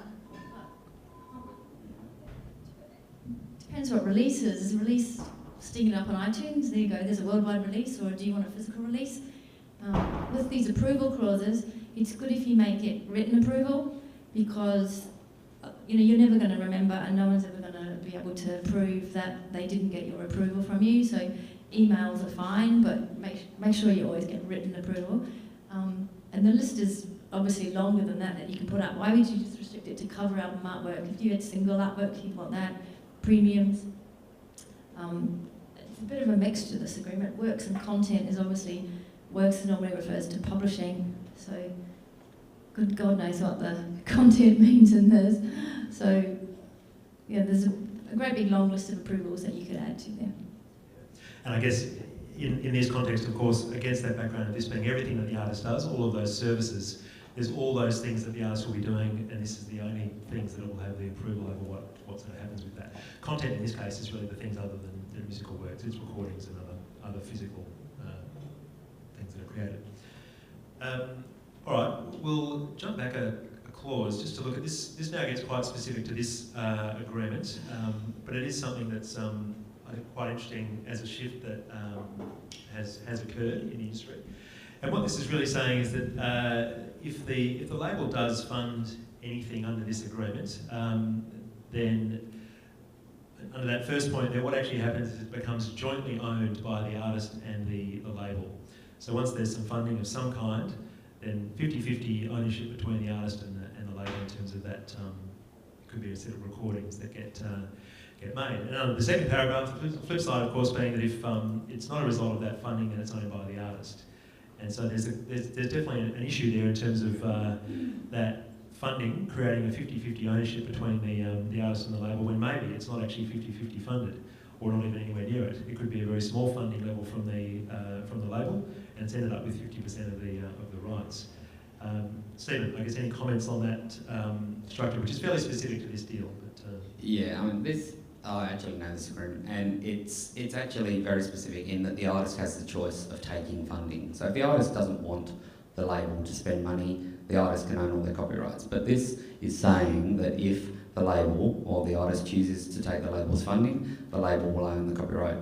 Depends what releases. Is a release sticking it up on iTunes? There you go, there's a worldwide release, or do you want a physical release? With these approval clauses, it's good if you make it written approval, because you know, you're never going to remember and no one's ever going to be able to prove that they didn't get your approval from you. So emails are fine, but make sure you always get written approval. And the list is obviously longer than that you can put up. Why would you just restrict it to cover album artwork? If you had single artwork, you'd want that. Premiums. It's a bit of a mixture, this agreement. Works and content is obviously, works normally refers to publishing, so good God knows what the content means in this. So yeah, there's a great big long list of approvals that you could add to there. And I guess in this context, of course, against that background of this being everything that the artist does, all of those services, there's all those things that the artist will be doing, and this is the only things that will have the approval over what sort of happens with that. Content in this case is really the things other than the musical works, it's recordings and other physical things that are created. All right, we'll jump back a clause just to look at this. This now gets quite specific to this agreement, but it is something that's I think quite interesting as a shift that has occurred in the industry. And what this is really saying is that if the label does fund anything under this agreement, then under that first point there, what actually happens is it becomes jointly owned by the artist and the label. So once there's some funding of some kind, then 50-50 ownership between the artist and the label in terms of that. It could be a set of recordings that get made. And the second paragraph, the flip side, of course, being that if it's not a result of that funding, then it's owned by the artist. And so there's definitely an issue there in terms of that funding creating a 50-50 ownership between the artist and the label, when maybe it's not actually 50-50 funded, or not even anywhere near it. It could be a very small funding level from the label, and it's ended up with 50% of the rights. Stephen, I guess any comments on that structure, which is fairly specific to this deal? But, yeah, I mean I actually know this agreement, and it's actually very specific in that the artist has the choice of taking funding. So if the artist doesn't want the label to spend money, the artist can own all their copyrights. But this is saying that if the label or the artist chooses to take the label's funding, the label will own the copyright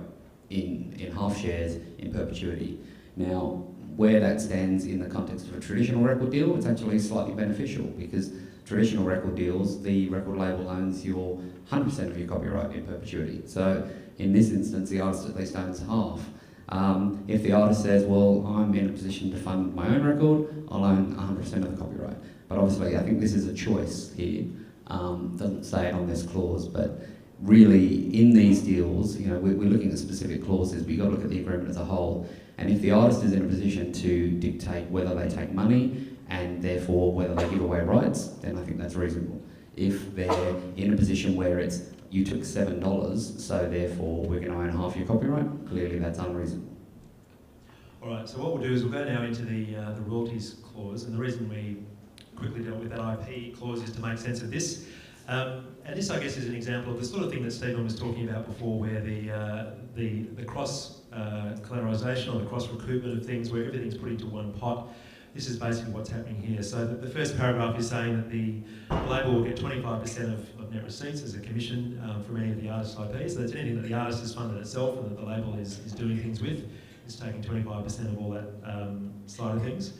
in half shares in perpetuity. Now, where that stands in the context of a traditional record deal, it's actually slightly beneficial, because traditional record deals, the record label owns your 100% of your copyright in perpetuity. So in this instance, the artist at least owns half. If the artist says, well, I'm in a position to fund my own record, I'll own 100% of the copyright. But obviously, I think this is a choice here. Doesn't say it on this clause, but really in these deals, you know, we're looking at specific clauses, but you've got to look at the agreement as a whole. And if the artist is in a position to dictate whether they take money and therefore whether they give away rights, then I think that's reasonable. If they're in a position where it's, you took $7, so therefore we're going to own half your copyright, clearly that's unreasonable. all right, so what we'll do is we'll go now into the royalties clause, and the reason we quickly dealt with that IP clause is to make sense of this. And this, I guess, is an example of the sort of thing that Stephen was talking about before, where the cross collateralisation or the cross recoupment of things, where everything's put into one pot. This is basically what's happening here. So the first paragraph is saying that the label will get 25% of net receipts as a commission from any of the artist's IP. So that's anything that the artist has funded itself and that the label is doing things with. It's taking 25% of all that side of things.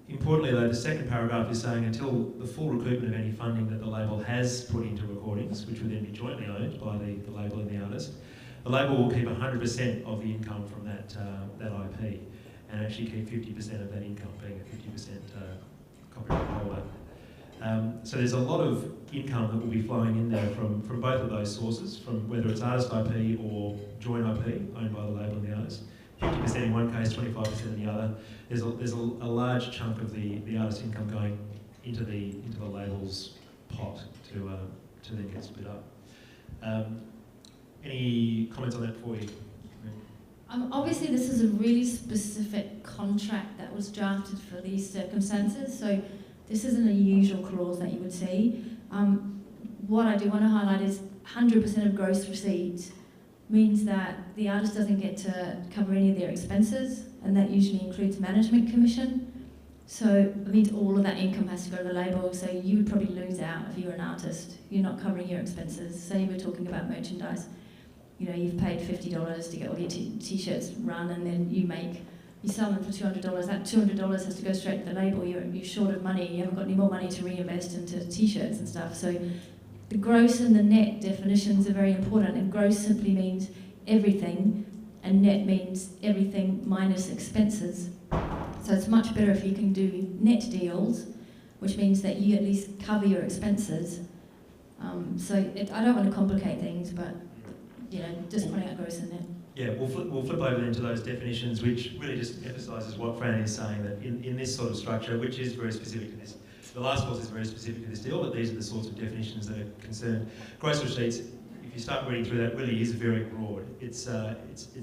Importantly though, the second paragraph is saying until the full recoupment of any funding that the label has put into recordings, which would then be jointly owned by the label and the artist, the label will keep 100% of the income from that IP, and actually keep 50% of that income, being a 50% copyright holder. So there's a lot of income that will be flowing in there from both of those sources, from whether it's artist IP or joint IP owned by the label and the artist. 50% in one case, 25% in the other. There's a large chunk of the artist income going into the label's pot to then get split up. Any comments on that before you? Obviously, this is a really specific contract that was drafted for these circumstances, so this isn't a usual clause that you would see. What I do want to highlight is 100% of gross receipts means that the artist doesn't get to cover any of their expenses, and that usually includes management commission. So it means all of that income has to go to the label, so you would probably lose out if you were an artist. You're not covering your expenses. Say you were talking about merchandise. You know, you've paid $50 to get all your t-shirts run, and then you sell them for $200. That $200 has to go straight to the label. You're short of money. You haven't got any more money to reinvest into t-shirts and stuff. So the gross and the net definitions are very important, and gross simply means everything, and net means everything minus expenses. So it's much better if you can do net deals, which means that you at least cover your expenses. I don't want to complicate things, but you know, just pointing out gross and net. Yeah, we'll flip over into those definitions, which really just emphasises what Fran is saying, that in this sort of structure, which is very specific to this. The last clause is very specific to this deal, but these are the sorts of definitions that are concerned. Gross receipts you start reading through that, really is very broad. It's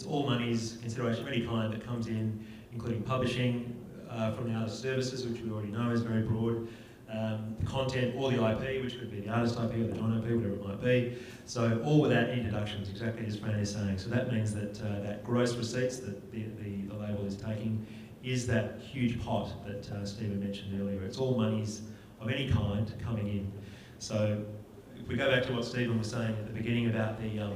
all monies consideration of any kind that comes in, including publishing from the artist services, which we already know is very broad. The content or the IP, which could be the artist IP or the John IP, whatever it might be. So all without any deductions, exactly as Fran is saying. So that means that that gross receipts that the label is taking is that huge pot that Stephen mentioned earlier. It's all monies of any kind coming in. So if we go back to what Stephen was saying at the beginning about the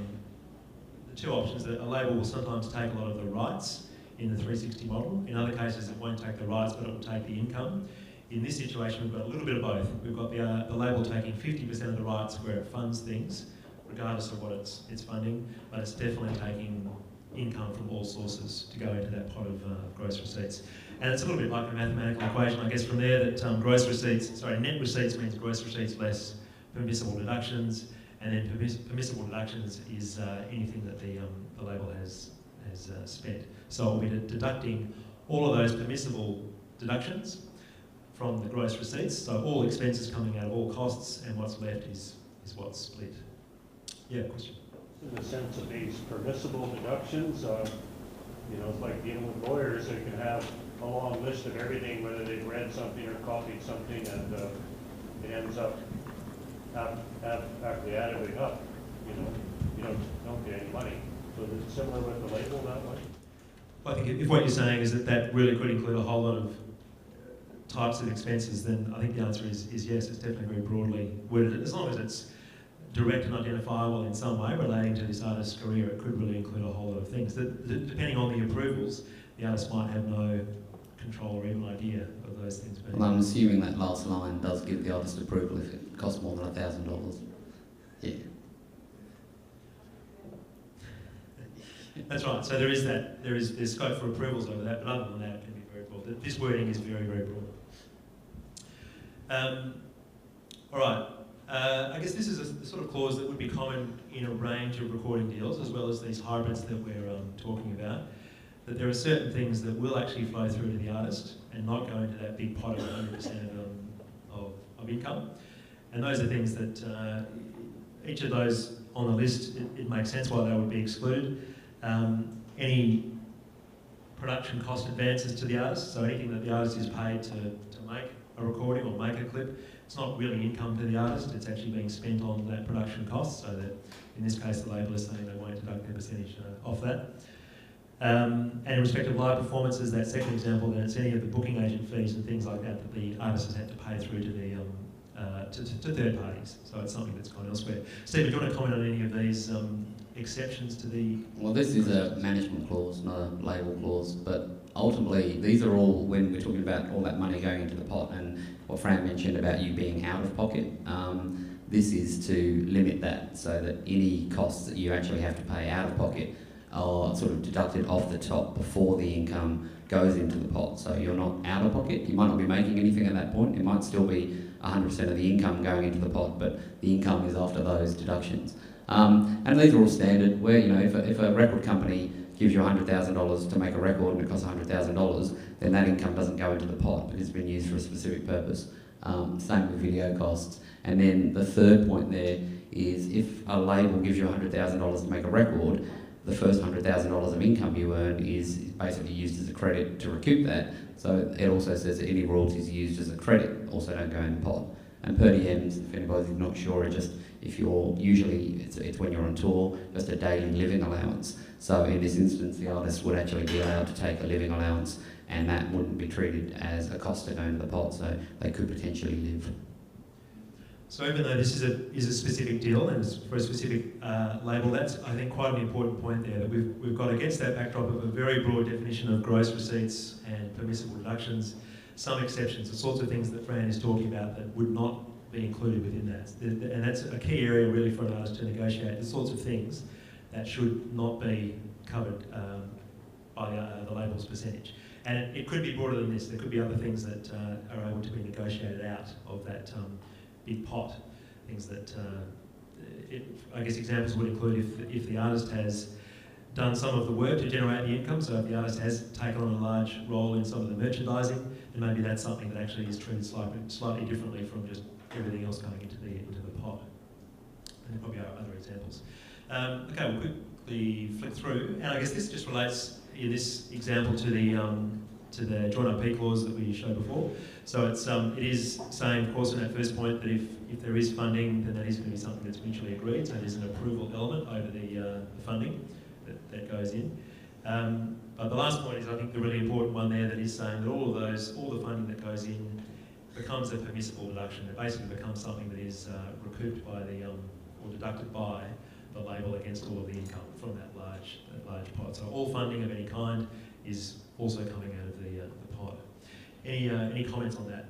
two options, that a label will sometimes take a lot of the rights in the 360 model. In other cases, it won't take the rights, but it will take the income. In this situation, we've got a little bit of both. We've got the label taking 50% of the rights where it funds things, regardless of what it's funding, but it's definitely taking income from all sources to go into that pot of gross receipts. And it's a little bit like a mathematical equation, I guess, from there that net receipts means gross receipts less permissible deductions, and then permissible deductions is anything that the label has spent. So we'll be deducting all of those permissible deductions from the gross receipts, so all expenses coming out of all costs, and what's left is what's split. Yeah, question? In the sense of these permissible deductions, it's like dealing with lawyers, they can have a long list of everything, whether they've read something or copied something, and it ends up, after they add everything up, you don't get any money. So is it similar with the label that way? I think if what you're saying is that really could include a whole lot of types of expenses, then I think the answer is yes, it's definitely very broadly worded. As long as it's direct and identifiable in some way relating to this artist's career, it could really include a whole lot of things. Depending on the approvals, the artist might have no control or even idea of those things being. Well, I'm assuming that last line does give the artist approval if it costs more than $1,000. Yeah. That's right. So there's scope for approvals over that, but other than that, it can be very broad. This wording is very, very broad. All right. I guess this is a sort of clause that would be common in a range of recording deals, as well as these hybrids that we're talking about, that there are certain things that will actually flow through to the artist and not go into that big pot of 100% of income. And those are things that each of those on the list, it makes sense why they would be excluded. Any production cost advances to the artist, so anything that the artist is paid to make a recording or make a clip, it's not really income to the artist, it's actually being spent on that production cost, so that in this case the label is saying they won't deduct their percentage off that. And in respect of live performances, that second example, then it's any of the booking agent fees and things like that that the artist has had to pay through to the to third parties, so it's something that's gone elsewhere. Stephen, do you want to comment on any of these exceptions to the... Well, this is a management clause, not a label clause, but ultimately these are all, when we're talking about all that money going into the pot and what Fran mentioned about you being out of pocket, this is to limit that so that any costs that you actually have to pay out of pocket are sort of deducted off the top before the income goes into the pot. So you're not out of pocket, you might not be making anything at that point, it might still be 100% of the income going into the pot, but the income is after those deductions. And these are all standard, where if a record company gives you $100,000 to make a record and it costs $100,000, then that income doesn't go into the pot because it's been used for a specific purpose. Same with video costs. And then the third point there is if a label gives you $100,000 to make a record, the first $100,000 of income you earn is basically used as a credit to recoup that. So it also says that any royalties used as a credit also don't go in the pot. And per diems, if anybody's not sure, are just if you're usually it's when you're on tour, just a daily living allowance. So in this instance, the artist would actually be allowed to take a living allowance, and that wouldn't be treated as a cost to go into the pot. So they could potentially live. So even though this is a specific deal and it's for a specific label, that's I think quite an important point there, that we've got against that backdrop of a very broad definition of gross receipts and permissible deductions, some exceptions, the sorts of things that Fran is talking about that would not be included within that. And that's a key area really for an artist to negotiate, the sorts of things that should not be covered by the label's percentage. And it could be broader than this. There could be other things that are able to be negotiated out of that big pot. Things that, I guess examples would include if the artist has done some of the work to generate the income, so if the artist has taken on a large role in some of the merchandising, then maybe that's something that actually is treated slightly differently from just everything else coming into the pot. And there probably are other examples. Okay, we'll quickly flick through, and I guess this just relates in this example to the joint IP clause that we showed before. So it is saying, of course, in that first point that if there is funding, then that is going to be something that's mutually agreed. So there's an approval element over the funding that goes in. But the last point is, I think, the really important one there, that is saying that all the funding that goes in becomes a permissible deduction. It basically becomes something that is recouped by or deducted by the label against all of the income from that large pot. So all funding of any kind is also coming out of the pot. Any comments on that?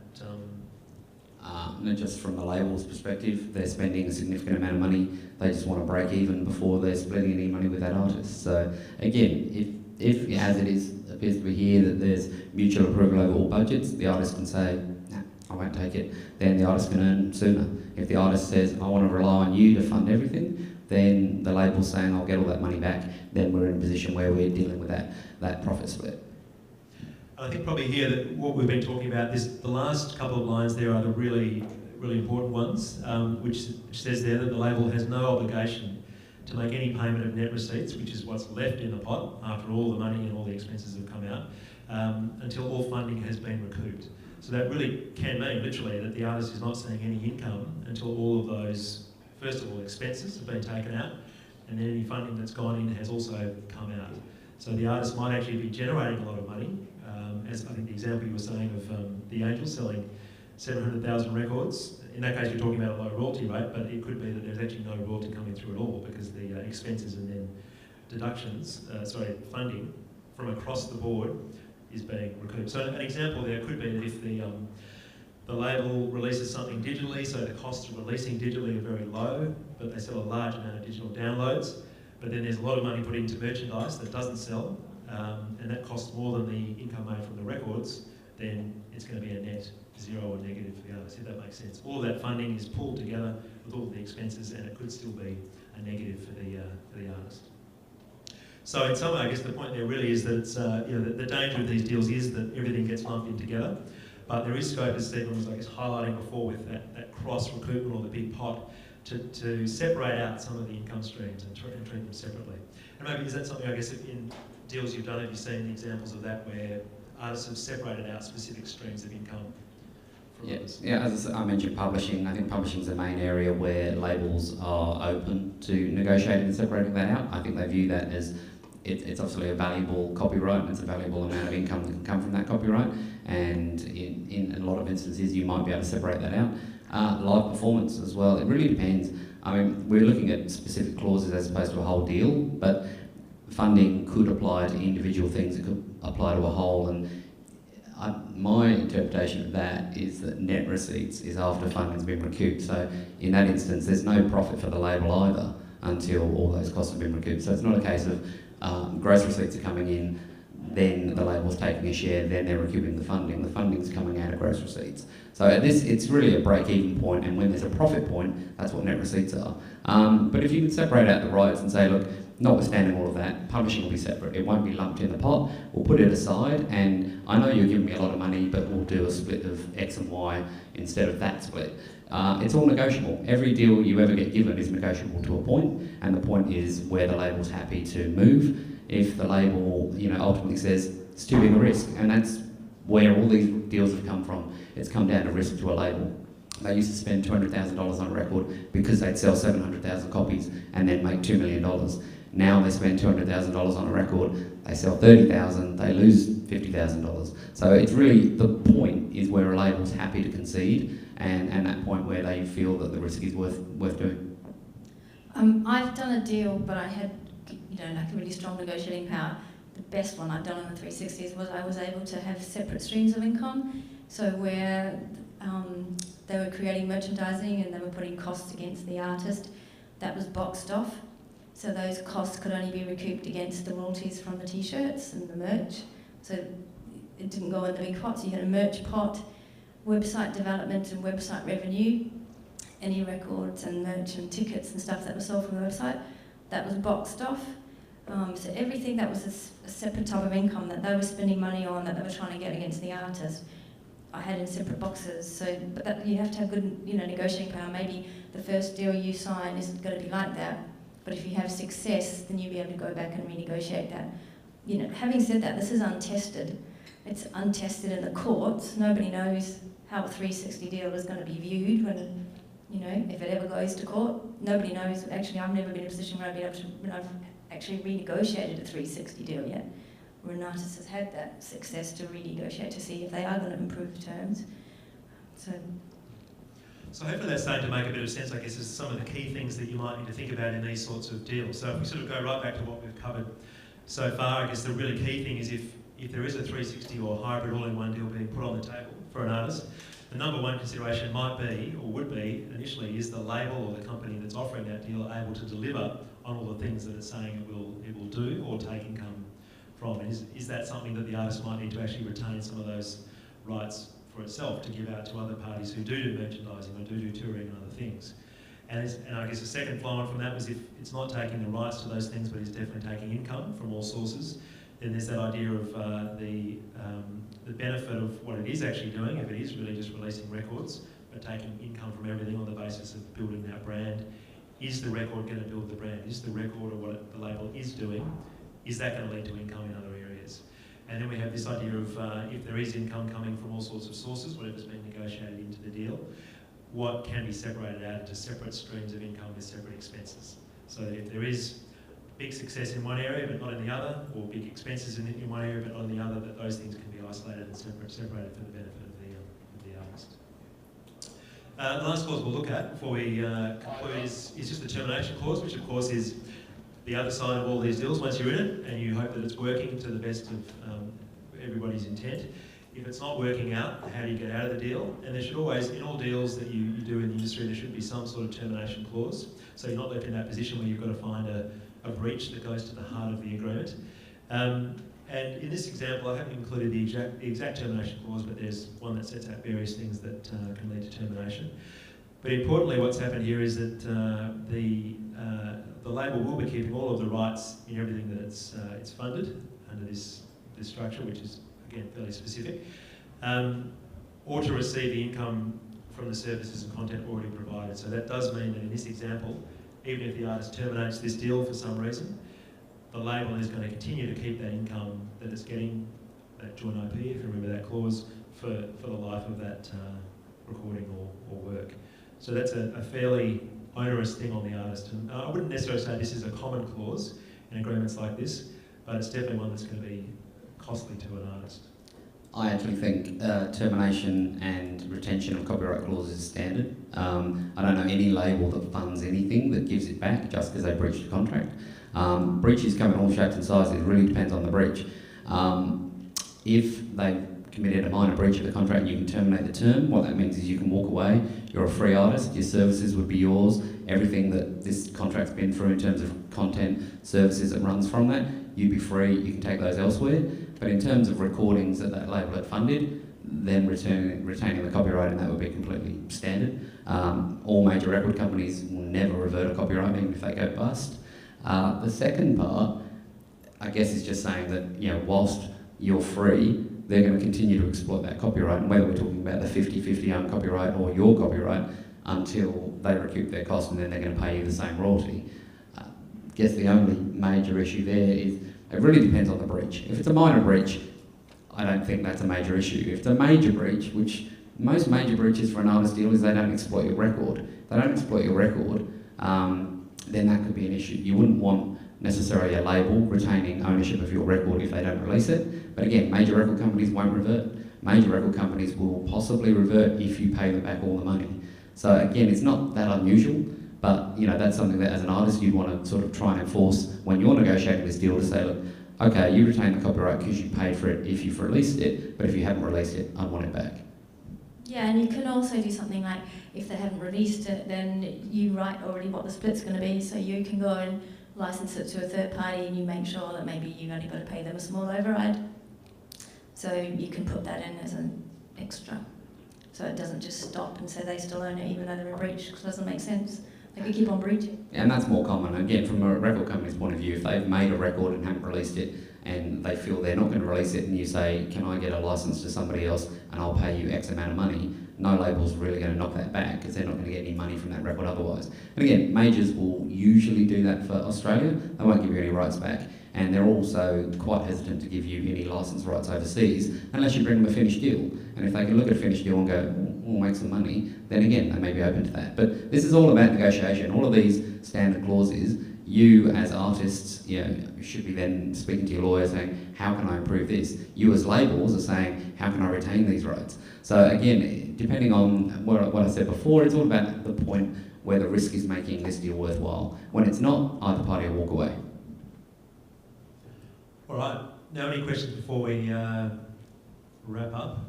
No, just from the label's perspective, they're spending a significant amount of money. They just want to break even before they're splitting any money with that artist. So again, if as it appears to be here, that there's mutual approval over all budgets, the artist can say, nah, I won't take it. Then the artist can earn sooner. If the artist says, I want to rely on you to fund everything, then the label's saying, I'll get all that money back. Then we're in a position where we're dealing with that profit split. I think probably here that what we've been talking about, the last couple of lines there are the really, really important ones, which says there that the label has no obligation to make any payment of net receipts, which is what's left in the pot after all the money and all the expenses have come out, until all funding has been recouped. So that really can mean, literally, that the artist is not seeing any income until all of those, first of all, expenses have been taken out, and then any funding that's gone in has also come out. So the artist might actually be generating a lot of money, as I think the example you were saying of the Angels selling 700,000 records. In that case, you're talking about a low royalty rate, but it could be that there's actually no royalty coming through at all, because the expenses and then funding from across the board is being recouped. So an example there could be that if the label releases something digitally, so the costs of releasing digitally are very low, but they sell a large amount of digital downloads, but then there's a lot of money put into merchandise that doesn't sell, and that costs more than the income made from the records, then it's going to be a net zero or negative for the artist, if that makes sense. All of that funding is pulled together with all of the expenses, and it could still be a negative for the artist. So in some way, I guess the point there really is that it's, the danger of these deals is that everything gets lumped in together, but there is scope, as Stephen was, I guess, highlighting before, with that cross-recoupment or the big pot, to separate out some of the income streams and treat them separately. And maybe is that something, I guess, in deals you've done, have you seen examples of that where artists have separated out specific streams of income from others? Yeah, as I mentioned, publishing. I think publishing is the main area where labels are open to negotiating and separating that out. I think they view that as it's obviously a valuable copyright, and it's a valuable amount of income that can come from that copyright, and in a lot of instances you might be able to separate that out. Live performance as well, it really depends. I mean, we're looking at specific clauses as opposed to a whole deal, but funding could apply to individual things, it could apply to a whole, and my interpretation of that is that net receipts is after funding's been recouped. So in that instance, there's no profit for the label either until all those costs have been recouped. So it's not a case of gross receipts are coming in, then the label's taking a share, then they're recouping the funding. The funding's coming out of gross receipts. So at this, it's really a break-even point, and when there's a profit point, that's what net receipts are. But if you can separate out the rights and say, look, notwithstanding all of that, publishing will be separate. It won't be lumped in the pot. We'll put it aside, and I know you're giving me a lot of money, but we'll do a split of X and Y instead of that split. It's all negotiable. Every deal you ever get given is negotiable to a point, and the point is where the label's happy to move. If the label, ultimately says it's too big a risk, and that's where all these deals have come from. It's come down to risk to a label. They used to spend $200,000 on a record because they'd sell 700,000 copies and then make $2 million. Now they spend $200,000 on a record, they sell 30,000, they lose $50,000. So it's really, the point is where a label's happy to concede, and that point where they feel that the risk is worth doing. I've done a deal, but I had like a really strong negotiating power. The best one I've done on the 360s was I was able to have separate streams of income. So where they were creating merchandising and they were putting costs against the artist, that was boxed off. So those costs could only be recouped against the royalties from the t-shirts and the merch. So it didn't go in the big pot. So you had a merch pot, website development and website revenue, any records and merch and tickets and stuff that was sold from the website, that was boxed off. So everything that was a separate type of income that they were spending money on, that they were trying to get against the artist, I had in separate boxes. So, but that, you have to have good, negotiating power. Maybe the first deal you sign isn't going to be like that, but if you have success, then you'll be able to go back and renegotiate that. Having said that, this is untested. It's untested in the courts. Nobody knows how a 360 deal is going to be viewed when, if it ever goes to court. Nobody knows. Actually, I've never been in a position where I've actually renegotiated a 360 deal yet, where an artist has had that success to renegotiate to see if they are going to improve terms. So hopefully that's starting to make a bit of sense, I guess, as some of the key things that you might need to think about in these sorts of deals. So if we sort of go right back to what we've covered so far, I guess the really key thing is if there is a 360 or hybrid all-in-one deal being put on the table for an artist, the number one consideration might be, or would be initially, is the label or the company that's offering that deal able to deliver on all the things that it's saying it will do or take income from? And is that something that the artist might need to actually retain some of those rights for itself to give out to other parties who do merchandising or do touring and other things? And I guess the second flow on from that was if it's not taking the rights to those things but is definitely taking income from all sources, then there's that idea of the benefit of what it is actually doing, if it is really just releasing records but taking income from everything on the basis of building that brand. Is the record going to build the brand? Is the record or what the label is doing, is that going to lead to income in other areas? And then we have this idea of if there is income coming from all sorts of sources, whatever's been negotiated into the deal, what can be separated out into separate streams of income with separate expenses. So that if there is big success in one area but not in the other, or big expenses in one area but not in the other, that those things can be isolated and separated for the benefit of the artist. The last clause we'll look at before we conclude is just the termination clause, which of course is the other side of all these deals. Once you're in it and you hope that it's working to the best of everybody's intent, if it's not working out, how do you get out of the deal? And there should always, in all deals that you do in the industry, there should be some sort of termination clause. So you're not left in that position where you've got to find a breach that goes to the heart of the agreement. And in this example, I haven't included the exact termination clause, but there's one that sets out various things that can lead to termination. But importantly, what's happened here is that the label will be keeping all of the rights in everything that it's funded under this structure, which is again fairly specific, or to receive the income from the services and content already provided. So that does mean that in this example, even if the artist terminates this deal for some reason, the label is going to continue to keep that income that it's getting, that joint IP, if you remember that clause, for the life of that recording or work. So that's a fairly onerous thing on the artist. And I wouldn't necessarily say this is a common clause in agreements like this, but it's definitely one that's going to be costly to an artist. I actually think termination and retention of copyright clauses is standard. I don't know any label that funds anything that gives it back just because they breached a contract. Breaches come in all shapes and sizes. It really depends on the breach. If they've committed a minor breach of the contract, you can terminate the term. What that means is you can walk away. You're a free artist. Your services would be yours. Everything that this contract's been through in terms of content, services that runs from that, you'd be free. You can take those elsewhere. But in terms of recordings that label had funded, then retaining the copyright, and that would be completely standard. All major record companies will never revert a copyright even if they go bust. The second part, I guess, is just saying that whilst you're free, they're going to continue to exploit that copyright, and whether we're talking about the 50-50 owned copyright or your copyright, until they recoup their cost, and then they're going to pay you the same royalty. I guess the only major issue there is it really depends on the breach. If it's a minor breach, I don't think that's a major issue. If it's a major breach, which most major breaches for an artist deal is they don't exploit your record. If they don't exploit your record, then that could be an issue. You wouldn't want necessarily a label retaining ownership of your record if they don't release it. But again, major record companies won't revert. Major record companies will possibly revert if you pay them back all the money. So again, it's not that unusual, but that's something that as an artist you'd want to sort of try and enforce when you're negotiating this deal, to say, look, okay, you retain the copyright because you paid for it if you've released it, but if you haven't released it, I want it back. Yeah, and you can also do something like, if they haven't released it, then you write already what the split's going to be, so you can go and license it to a third party, and you make sure that maybe you've only got to pay them a small override. So you can put that in as an extra. So it doesn't just stop and say they still own it even though they're in breach, because it doesn't make sense. They could keep on breaching. Yeah, and that's more common. Again, from a record company's point of view, if they've made a record and haven't released it, and they feel they're not going to release it, and you say, can I get a license to somebody else and I'll pay you X amount of money, no label's really going to knock that back because they're not going to get any money from that record otherwise. And again, majors will usually do that for Australia. They won't give you any rights back, and they're also quite hesitant to give you any license rights overseas unless you bring them a finished deal. And if they can look at a finished deal and go, we'll make some money, then again, they may be open to that. But this is all about negotiation. All of these standard clauses, you as artists, should be then speaking to your lawyer saying, how can I improve this? You as labels are saying, how can I retain these rights? So again, depending on what I said before, it's all about the point where the risk is making this deal worthwhile. When it's not, either party will walk away. All right. Now, any questions before we wrap up?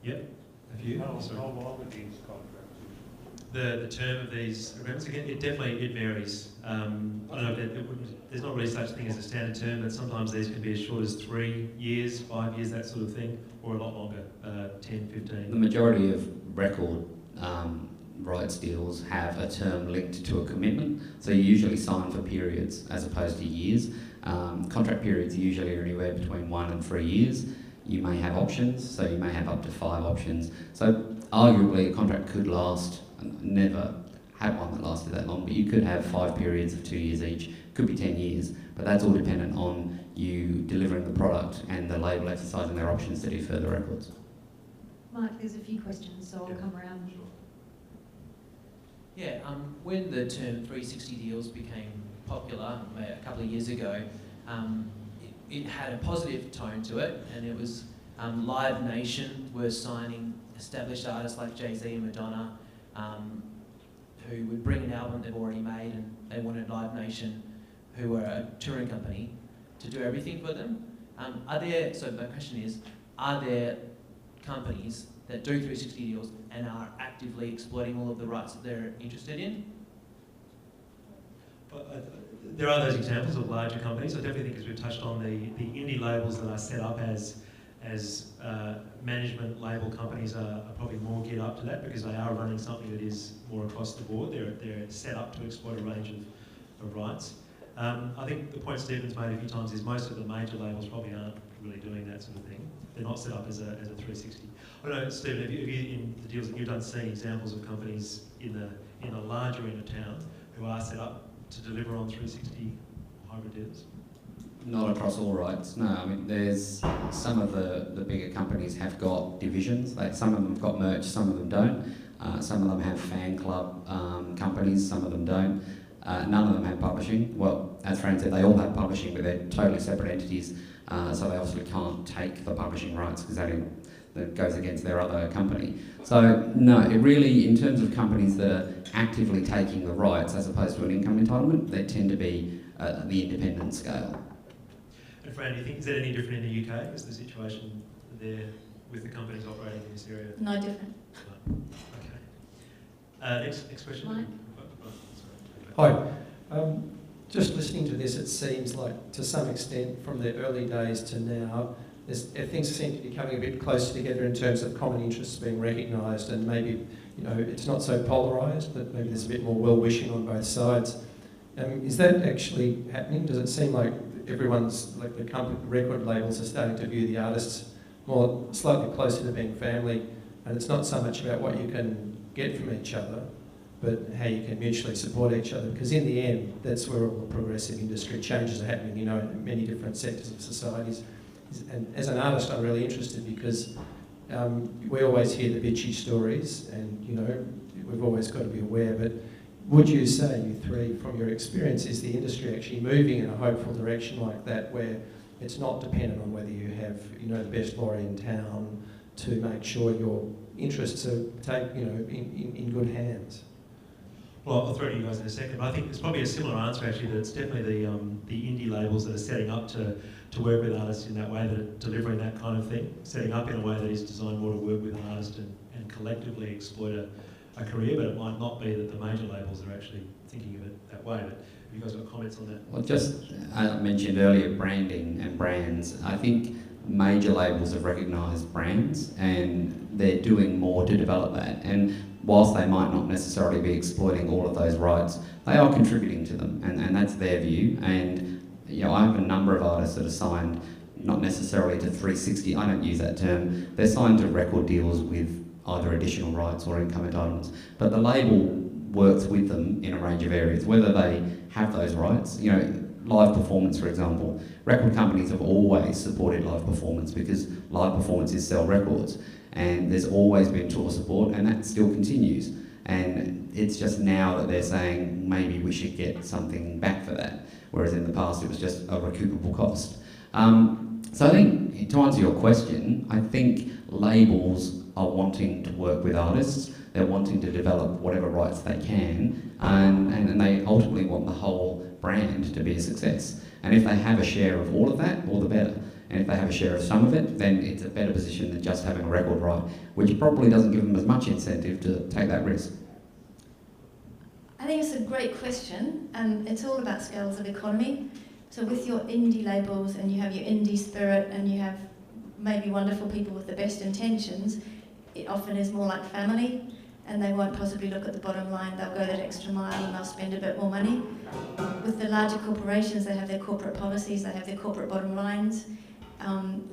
Yep. A few. How long are these contracts? The term of these agreements, again, it varies. I don't know if there's not really such thing as a standard term, but sometimes these can be as short as 3 years, 5 years, that sort of thing, or a lot longer, 10, 15. The majority of record rights deals have a term linked to a commitment, so you usually sign for periods as opposed to years. Contract periods usually are anywhere between 1 and 3 years. You may have options, so you may have up to 5 options. So arguably a contract could last, never had one that lasted that long, but you could have 5 periods of 2 years each, could be 10 years, but that's all dependent on you delivering the product and the label exercising their options to do further records. Mark, there's a few questions, so I'll come around. Yeah, when the term 360 deals became popular a couple of years ago, it had a positive tone to it, and it was Live Nation were signing established artists like Jay-Z and Madonna, who would bring an album they've already made, and they wanted Live Nation, who were a touring company, to do everything for them. So my question is, are there companies that do 360 deals and are actively exploiting all of the rights that they're interested in? There are those examples of larger companies. I definitely think, as we've touched on, the indie labels that are set up as management label companies are probably more geared up to that because they are running something that is more across the board. They're set up to exploit a range of rights. I think the point Stephen's made a few times is most of the major labels probably aren't really doing that sort of thing. They're not set up as a 360. I don't know, Stephen, have you in the deals that you've done seen examples of companies in the larger end of town who are set up to deliver on 360 hybrid deals? Not across all rights, no. I mean, there's some of the bigger companies have got divisions. Some of them have got merch, some of them don't. Some of them have fan club companies, some of them don't. None of them have publishing. Well, as Fran said, they all have publishing, but they're totally separate entities. So they obviously can't take the publishing rights because that goes against their other company. So no, it really, in terms of companies that are actively taking the rights as opposed to an income entitlement, they tend to be the independent scale. And Fran, do you think, is that any different in the UK? Is the situation there with the companies operating in this area? No different. No. Okay. Next question. Mike? Hi. Just listening to this, it seems like, to some extent, from the early days to now, things seem to be coming a bit closer together in terms of common interests being recognised, and maybe, it's not so polarised, but maybe there's a bit more well-wishing on both sides. Is that actually happening? Does it seem like everyone's, like the record labels are starting to view the artists more slightly closer to being family, and it's not so much about what you can get from each other, but how you can mutually support each other? Because in the end, that's where all the progressive industry changes are happening, in many different sectors of societies. And as an artist, I'm really interested because we always hear the bitchy stories, and we've always got to be aware. But would you say, you three, from your experience, is the industry actually moving in a hopeful direction like that, where it's not dependent on whether you have the best lawyer in town to make sure your interests are in good hands? Well, I'll throw to you guys in a second, but I think it's probably a similar answer actually, that it's definitely the indie labels that are setting up to work with artists in that way, that are delivering that kind of thing, setting up in a way that is designed more to work with an artist and collectively exploit a career, but it might not be that the major labels are actually thinking of it that way. But have you guys got comments on that? Well, just I mentioned earlier branding and brands. I think major labels have recognised brands and they're doing more to develop that. And whilst they might not necessarily be exploiting all of those rights, they are contributing to them, and that's their view. And I have a number of artists that are signed, not necessarily to 360, I don't use that term, they're signed to record deals with either additional rights or income entitlements, but the label works with them in a range of areas, whether they have those rights, live performance, for example. Record companies have always supported live performance because live performances sell records, and there's always been tour support, and that still continues. And it's just now that they're saying maybe we should get something back for that, whereas in the past it was just a recoupable cost. So I think, to answer your question, I think labels are wanting to work with artists, they're wanting to develop whatever rights they can, and they ultimately want the whole brand to be a success. And if they have a share of all of that, all the better. And if they have a share of some of it, then it's a better position than just having a record right, which probably doesn't give them as much incentive to take that risk. I think it's a great question, and it's all about scales of economy. So with your indie labels, and you have your indie spirit, and you have maybe wonderful people with the best intentions, it often is more like family, and they won't possibly look at the bottom line. They'll go that extra mile and they'll spend a bit more money. With the larger corporations, they have their corporate policies, they have their corporate bottom lines.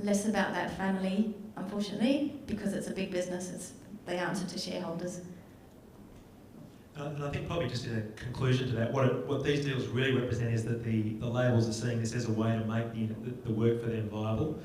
Less about that family, unfortunately, because it's a big business. They answer to shareholders. And I think probably just in a conclusion to that, what these deals really represent is that the labels are seeing this as a way to make the work for them viable,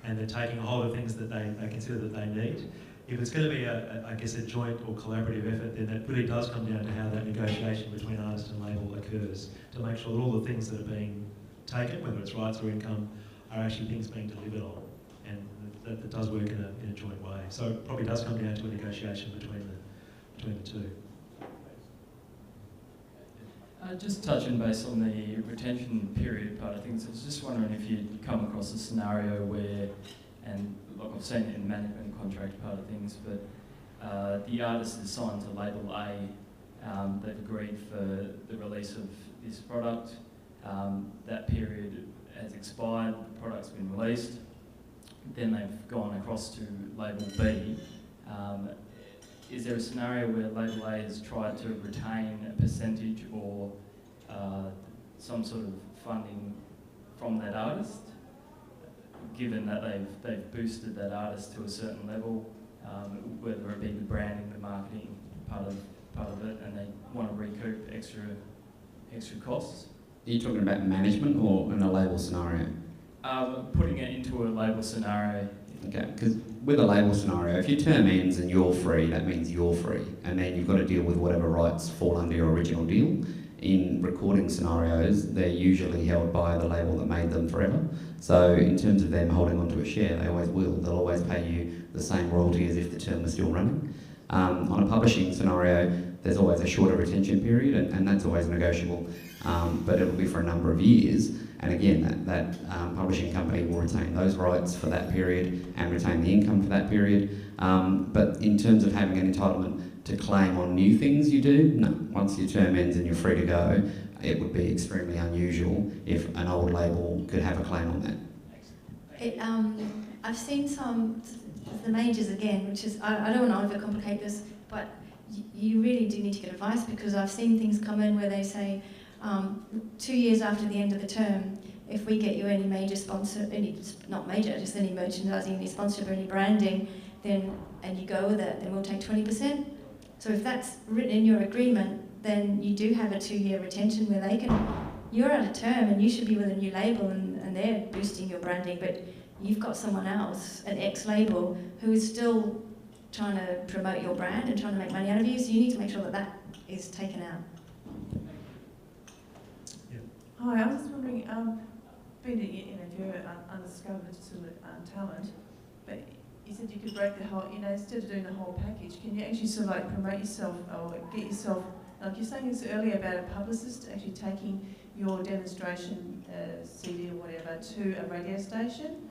and they're taking a hold of things that they consider that they need. If it's going to be, I guess, a joint or collaborative effort, then it really does come down to how that negotiation between artist and label occurs, to make sure that all the things that are being taken, whether it's rights or income, are actually things being delivered on, and that does work in a joint way. So it probably does come down to a negotiation between the two. Just touching base on the retention period part of things, I was just wondering if you'd come across a scenario where, and like I've seen it in the management contract part of things, but the artist is signed to label A, they've agreed for the release of this product, that period has expired, the product's been released, then they've gone across to label B. Is there a scenario where label A has tried to retain a percentage or some sort of funding from that artist, given that they've boosted that artist to a certain level, whether it be the branding, the marketing part of it, and they want to recoup extra costs? Are you talking about management or in a label scenario? Putting it into a label scenario. Okay, because with a label scenario, if your term ends and you're free, that means you're free, and then you've got to deal with whatever rights fall under your original deal. In recording scenarios, they're usually held by the label that made them forever. So in terms of them holding onto a share, they always will. They'll always pay you the same royalty as if the term was still running. On a publishing scenario, there's always a shorter retention period, and that's always negotiable, but it'll be for a number of years. And again, that publishing company will retain those rights for that period and retain the income for that period. But in terms of having an entitlement to claim on new things you do, no. Once your term ends and you're free to go, it would be extremely unusual if an old label could have a claim on that. I've seen some, the majors again, which is, I don't want to overcomplicate this, but you really do need to get advice, because I've seen things come in where they say, 2 years after the end of the term, if we get you any major sponsor, not major, just any merchandising, any sponsorship or any branding, then, and you go with it, then we'll take 20%. So if that's written in your agreement, then you do have a 2-year retention where they can, you're at a term and you should be with a new label and they're boosting your branding, but you've got someone else, an ex-label, who is still trying to promote your brand and trying to make money out of you, so you need to make sure that that is taken out. Hi, I was just wondering, being that you're undiscovered sort of talent, but you said you could break the whole, instead of doing the whole package, can you actually sort of like promote yourself or get yourself, like you're saying this earlier about a publicist actually taking your demonstration CD or whatever to a radio station?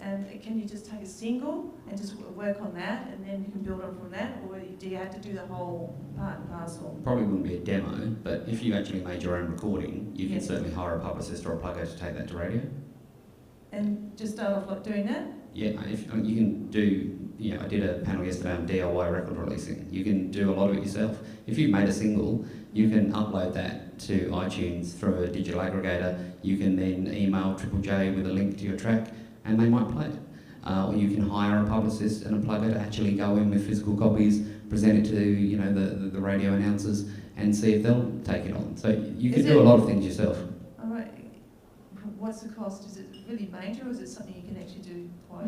And can you just take a single and just work on that, and then you can build on from that, or do you have to do the whole part and parcel? Probably wouldn't be a demo, but if you actually made your own recording, you can certainly hire a publicist or a plugger to take that to radio. And just start off like doing that? Yeah, if you can do I did a panel yesterday on DIY record releasing. You can do a lot of it yourself. If you've made a single, you can upload that to iTunes through a digital aggregator. You can then email Triple J with a link to your track, and they might play it. Or you can hire a publicist and a plugger to actually go in with physical copies, present it to the radio announcers, and see if they'll take it on. So you can do a lot of things yourself. All right. What's the cost? Is it really major, or is it something you can actually do quite?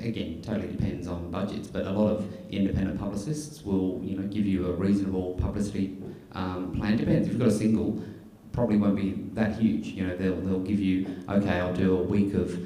Again, totally depends on budgets, but a lot of independent publicists will, give you a reasonable publicity plan. Depends. If you've got a single, probably won't be that huge. They'll give you, okay, I'll do a week of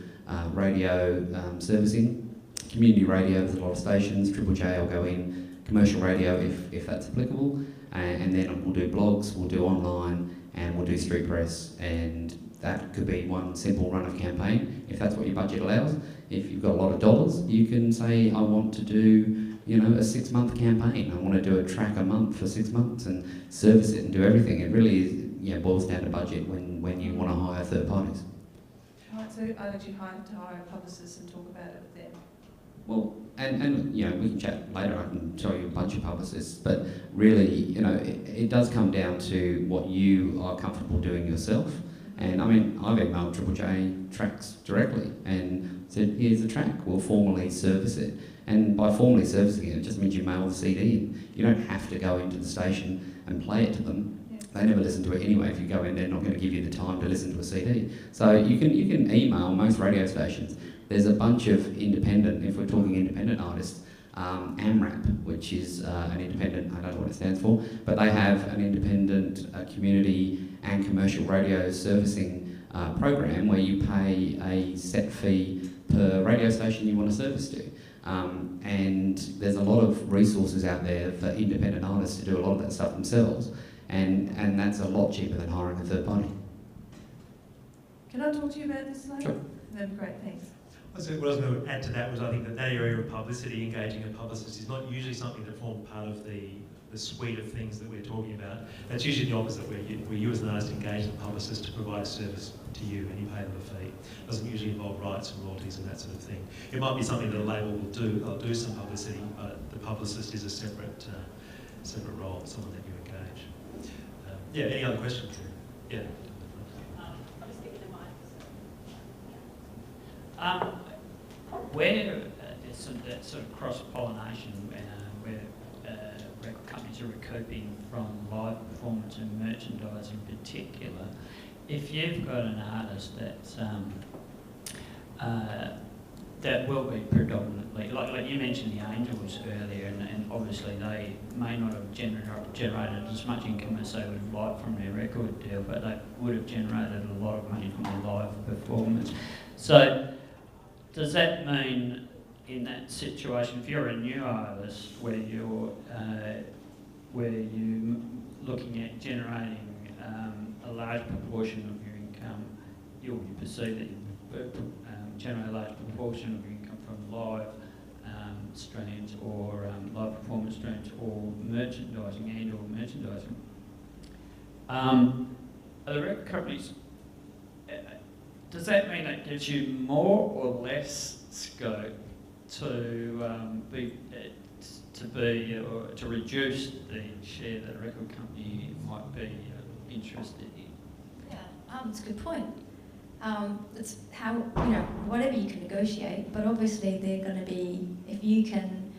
radio servicing, community radio. There's a lot of stations. Triple J, I'll go in commercial radio if that's applicable, and then we'll do blogs, we'll do online, and we'll do street press, and that could be one simple run of campaign, if that's what your budget allows. If you've got a lot of dollars, you can say, I want to do, a 6-month campaign. I want to do a track a month for 6 months and service it and do everything. It really is, boils down to budget when you want to hire third parties. Right, so I'd actually have to hire a publicist and talk about it with them. Well, and we can chat later. I can tell you a bunch of publicists, but really, it does come down to what you are comfortable doing yourself. And I mean, I've emailed Triple J tracks directly and said, here's the track, we'll formally service it. And by formally servicing it, it just means you mail the CD in. You don't have to go into the station and play it to them. Yeah. They never listen to it anyway. If you go in, they're not going to give you the time to listen to a CD. So you can email most radio stations. There's a bunch of independent, if we're talking independent artists, AMRAP, which is an independent, I don't know what it stands for, but they have an independent community and commercial radio servicing program where you pay a set fee per radio station you want to service to. And there's a lot of resources out there for independent artists to do a lot of that stuff themselves, and that's a lot cheaper than hiring a third party. Can I talk to you about this later? Sure. That'd be great, thanks. What I was going to add to that was I think that area of publicity, engaging a publicist, is not usually something that forms part of the suite of things that we're talking about. That's usually the opposite, where you as an artist engage the publicist to provide a service to you and you pay them a fee. It doesn't usually involve rights and royalties and that sort of thing. It might be something that a label will do. They'll do some publicity, but the publicist is a separate role, someone that you engage. Any other questions? Yeah. Where there's that sort of cross-pollination where record companies are recouping from live performance and merchandise in particular, if you've got an artist that's that will be predominantly, like you mentioned the Angels earlier, and obviously they may not have generated as much income as they would have liked from their record deal, but they would have generated a lot of money from their live performance. So does that mean in that situation, if you're a new artist where you're looking at generating a large proportion of your income, you perceive that you generate a large proportion of your income from live streams or live performance streams or merchandising and or merchandising. Are the record companies, does that mean it gives you more or less scope to reduce the share that a record company might be interested in? Yeah, that's a good point. It's how, whatever you can negotiate, but obviously they're going to be, if you can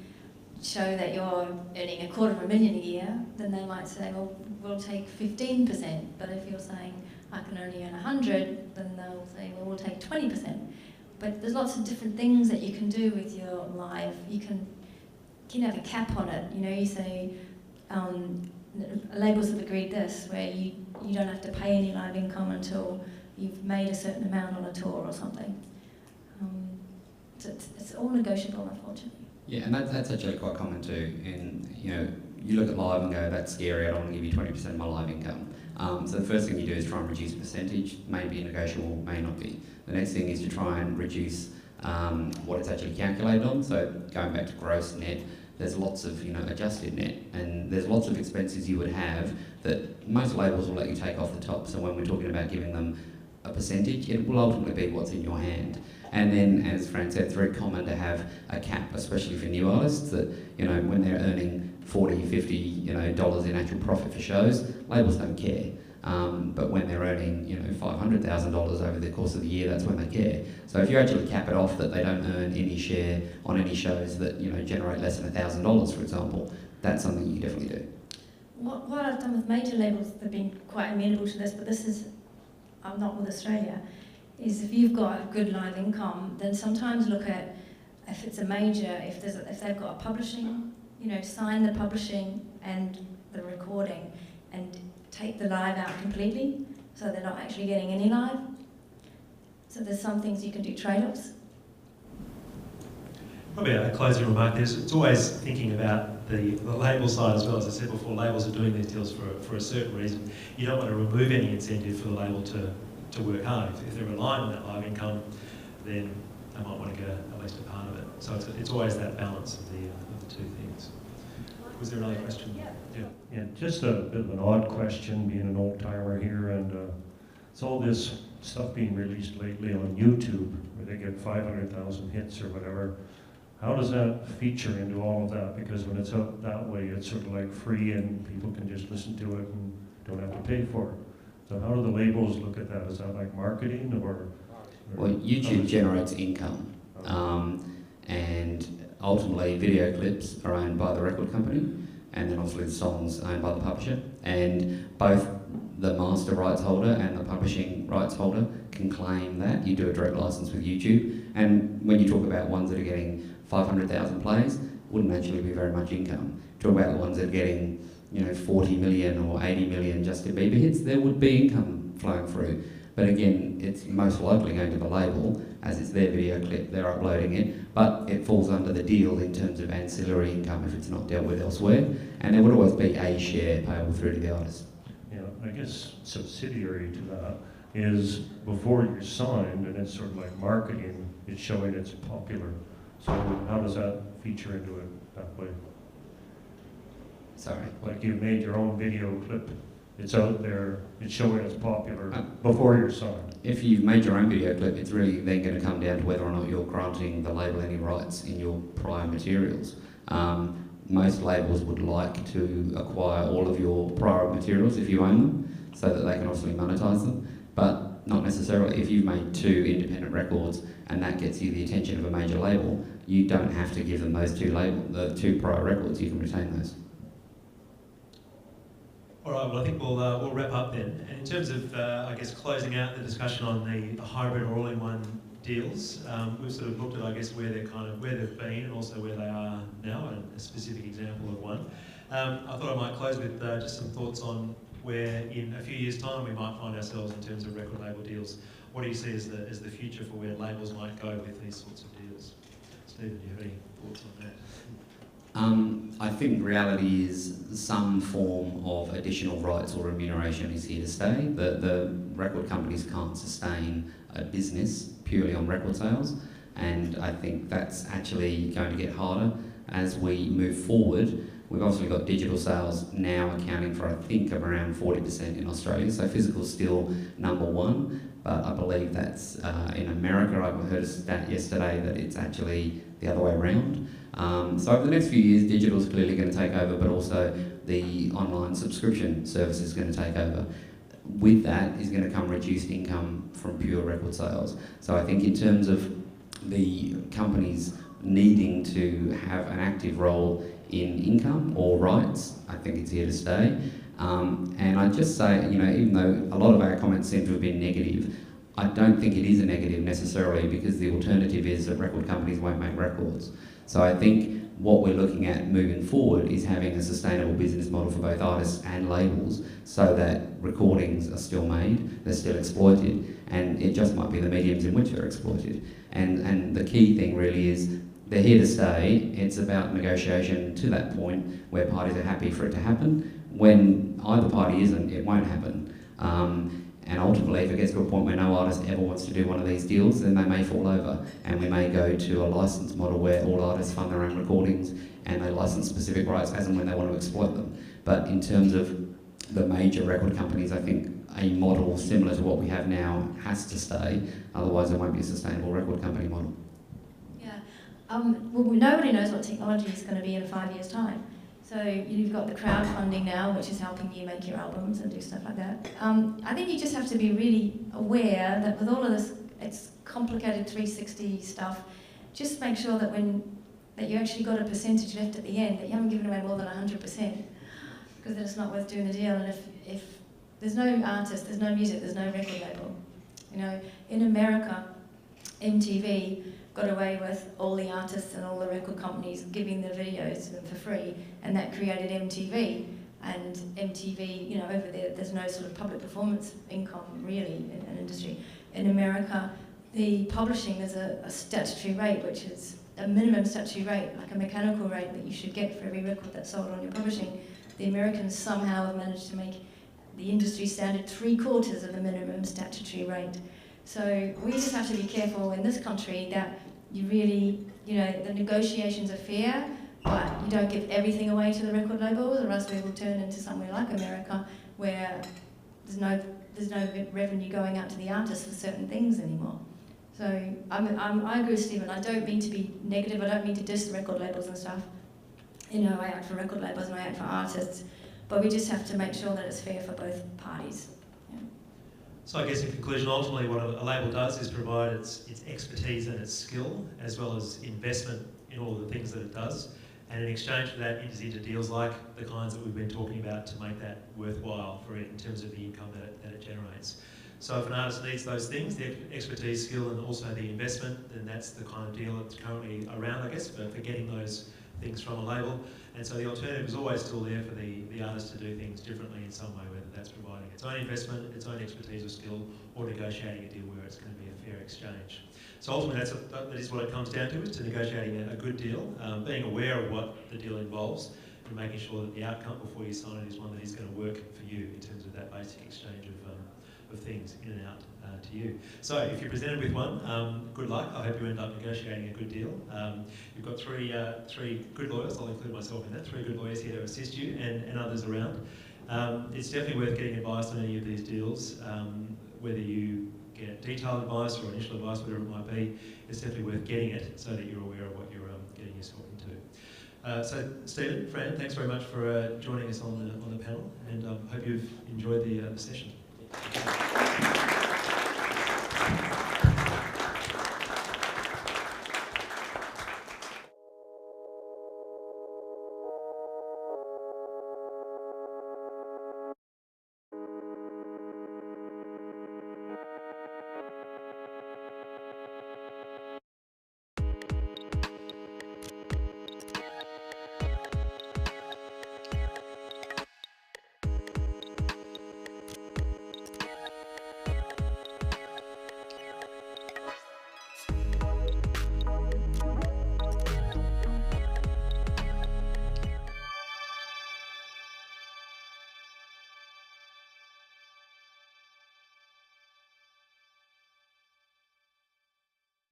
show that you're earning $250,000 a year, then they might say, well, we'll take 15%, but if you're saying, I can only earn 100, then they'll say, well, we'll take 20%. But there's lots of different things that you can do with your live. You can have a cap on it. You say, labels have agreed this, where you don't have to pay any live income until you've made a certain amount on a tour or something. So it's all negotiable, unfortunately. Yeah, and that's actually quite common too. And you look at live and go, that's scary, I don't want to give you 20% of my live income. So the first thing you do is try and reduce percentage. May be negotiable, may not be. The next thing is to try and reduce what it's actually calculated on. So going back to gross net, there's lots of adjusted net, and there's lots of expenses you would have that most labels will let you take off the top. So when we're talking about giving them a percentage. It will ultimately be what's in your hand. And then, as Fran said, it's very common to have a cap, especially for new artists, that, you know, when they're earning $40, $50, dollars in actual profit for shows, labels don't care. But when they're earning, you know, $500,000 over the course of the year, that's when they care. So if you actually cap it off that they don't earn any share on any shows that, you know, generate less than $1,000, for example, that's something you can definitely do. What I've done with major labels, they've been quite amenable to this, but this is, I'm not with Australia, is if you've got a good live income, then sometimes look at, if it's a major, if they've got a publishing, you know, sign the publishing and the recording and take the live out completely, so they're not actually getting any live. So there's some things you can do trade-offs. Probably a closing remark. It's always thinking about the label side as well. As I said before, labels are doing these deals for a certain reason. You don't want to remove any incentive for the label to work hard. If they're relying on that live income, then they might want to get at least a part of it. So it's always that balance of the two things. Was there another question? Yeah, just a bit of an odd question, being an old timer here, and it's all this stuff being released lately on YouTube, where they get 500,000 hits or whatever. How does that feature into all of that? Because when it's out that way, it's sort of like free and people can just listen to it and don't have to pay for it. So how do the labels look at that? Is that like marketing or well, YouTube generates income, and ultimately video clips are owned by the record company, and then obviously the songs owned by the publisher, and both the master rights holder and the publishing rights holder can claim that. You do a direct license with YouTube, and when you talk about ones that are getting 500,000 plays, wouldn't actually be very much income. Talk about the ones that are getting, you know, 40 million or 80 million Justin Bieber hits, there would be income flowing through. But again, it's most likely going to the label, as it's their video clip, they're uploading it, but it falls under the deal in terms of ancillary income if it's not dealt with elsewhere, and there would always be a share payable through to the artist. Yeah, I guess subsidiary to that is before you're signed, and it's sort of like marketing, it's showing it's popular. So how does that feature into it that way? Sorry? Like you've made your own video clip, it's out there, it's showing it's popular before you're signed. If you've made your own video clip, it's really then going to come down to whether or not you're granting the label any rights in your prior materials. Most labels would like to acquire all of your prior materials if you own them, so that they can obviously monetize them, but not necessarily. If you've made 2 independent records and that gets you the attention of a major label, you don't have to give them those the 2 prior records, you can retain those. All right, well, I think we'll wrap up then. And in terms of, I guess, closing out the discussion on the hybrid or all-in-one deals, we've sort of looked at, I guess, where they've been and also where they are now, and a specific example of one. I thought I might close with just some thoughts on where, in a few years' time, we might find ourselves in terms of record label deals. What do you see as the future for where labels might go with these sorts of deals? Stephen, do you have any thoughts on that? I think reality is some form of additional rights or remuneration is here to stay. The record companies can't sustain a business purely on record sales, and I think that's actually going to get harder as we move forward. We've obviously got digital sales now accounting for, I think, around 40% in Australia, so physical's still number 1, but I believe that's in America. I heard a stat yesterday that it's actually the other way around. So over the next few years, digital is clearly going to take over, but also the online subscription service is going to take over. With that is going to come reduced income from pure record sales. So I think in terms of the companies needing to have an active role in income or rights, I think it's here to stay. And I'd just say, you know, even though a lot of our comments seem to have been negative, I don't think it is a negative necessarily, because the alternative is that record companies won't make records. So I think what we're looking at moving forward is having a sustainable business model for both artists and labels, so that recordings are still made, they're still exploited, and it just might be the mediums in which they're exploited. And the key thing really is they're here to stay. It's about negotiation to that point where parties are happy for it to happen. When either party isn't, it won't happen. And ultimately, if it gets to a point where no artist ever wants to do one of these deals, then they may fall over, and we may go to a license model where all artists fund their own recordings and they license specific rights as and when they want to exploit them. But in terms of the major record companies, I think a model similar to what we have now has to stay, otherwise it won't be a sustainable record company model. Yeah. Well, nobody knows what technology is going to be in 5 years' time. So you've got the crowdfunding now, which is helping you make your albums and do stuff like that. I think you just have to be really aware that with all of this, it's complicated 360 stuff. Just make sure that that you actually got a percentage left at the end, that you haven't given away more than 100%, because then it's not worth doing the deal. And if there's no artist, there's no music, there's no record label. You know, in America, MTV got away with all the artists and all the record companies giving the videos to them for free, and that created MTV. And MTV, you know, over there's no sort of public performance income really in an industry. In America, the publishing is a statutory rate, which is a minimum statutory rate, like a mechanical rate that you should get for every record that's sold on your publishing. The Americans somehow have managed to make the industry standard 3/4 of the minimum statutory rate. So we just have to be careful in this country that you really, you know, the negotiations are fair, but you don't give everything away to the record labels, or else we will turn into somewhere like America where there's no revenue going out to the artists for certain things anymore. So I agree with Stephen. I don't mean to be negative. I don't mean to diss record labels and stuff. You know, I act for record labels and I act for artists, but we just have to make sure that it's fair for both parties. Yeah. So I guess in conclusion, ultimately what a label does is provide its expertise and its skill, as well as investment in all the things that it does. And in exchange for that, it enters into deals like the kinds that we've been talking about to make that worthwhile for it in terms of the income that it generates. So if an artist needs those things, the expertise, skill, and also the investment, then that's the kind of deal that's currently around, I guess, for getting those things from a label. And so the alternative is always still there for the artist to do things differently in some way, whether that's providing its own investment, its own expertise or skill, or negotiating a deal where it's going to be a fair exchange. So ultimately that is what it comes down to, is to negotiating a good deal, being aware of what the deal involves, and making sure that the outcome before you sign it is one that is going to work for you in terms of that basic exchange of things in and out to you. So if you're presented with one, good luck. I hope you end up negotiating a good deal. You've got three good lawyers, I'll include myself in that, 3 good lawyers here to assist you and others around. It's definitely worth getting advice on any of these deals, whether you get detailed advice or initial advice, whatever it might be. It's definitely worth getting it so that you're aware of what you're getting yourself into. So Stephen, Fran, thanks very much for joining us on the panel, and hope you've enjoyed the session.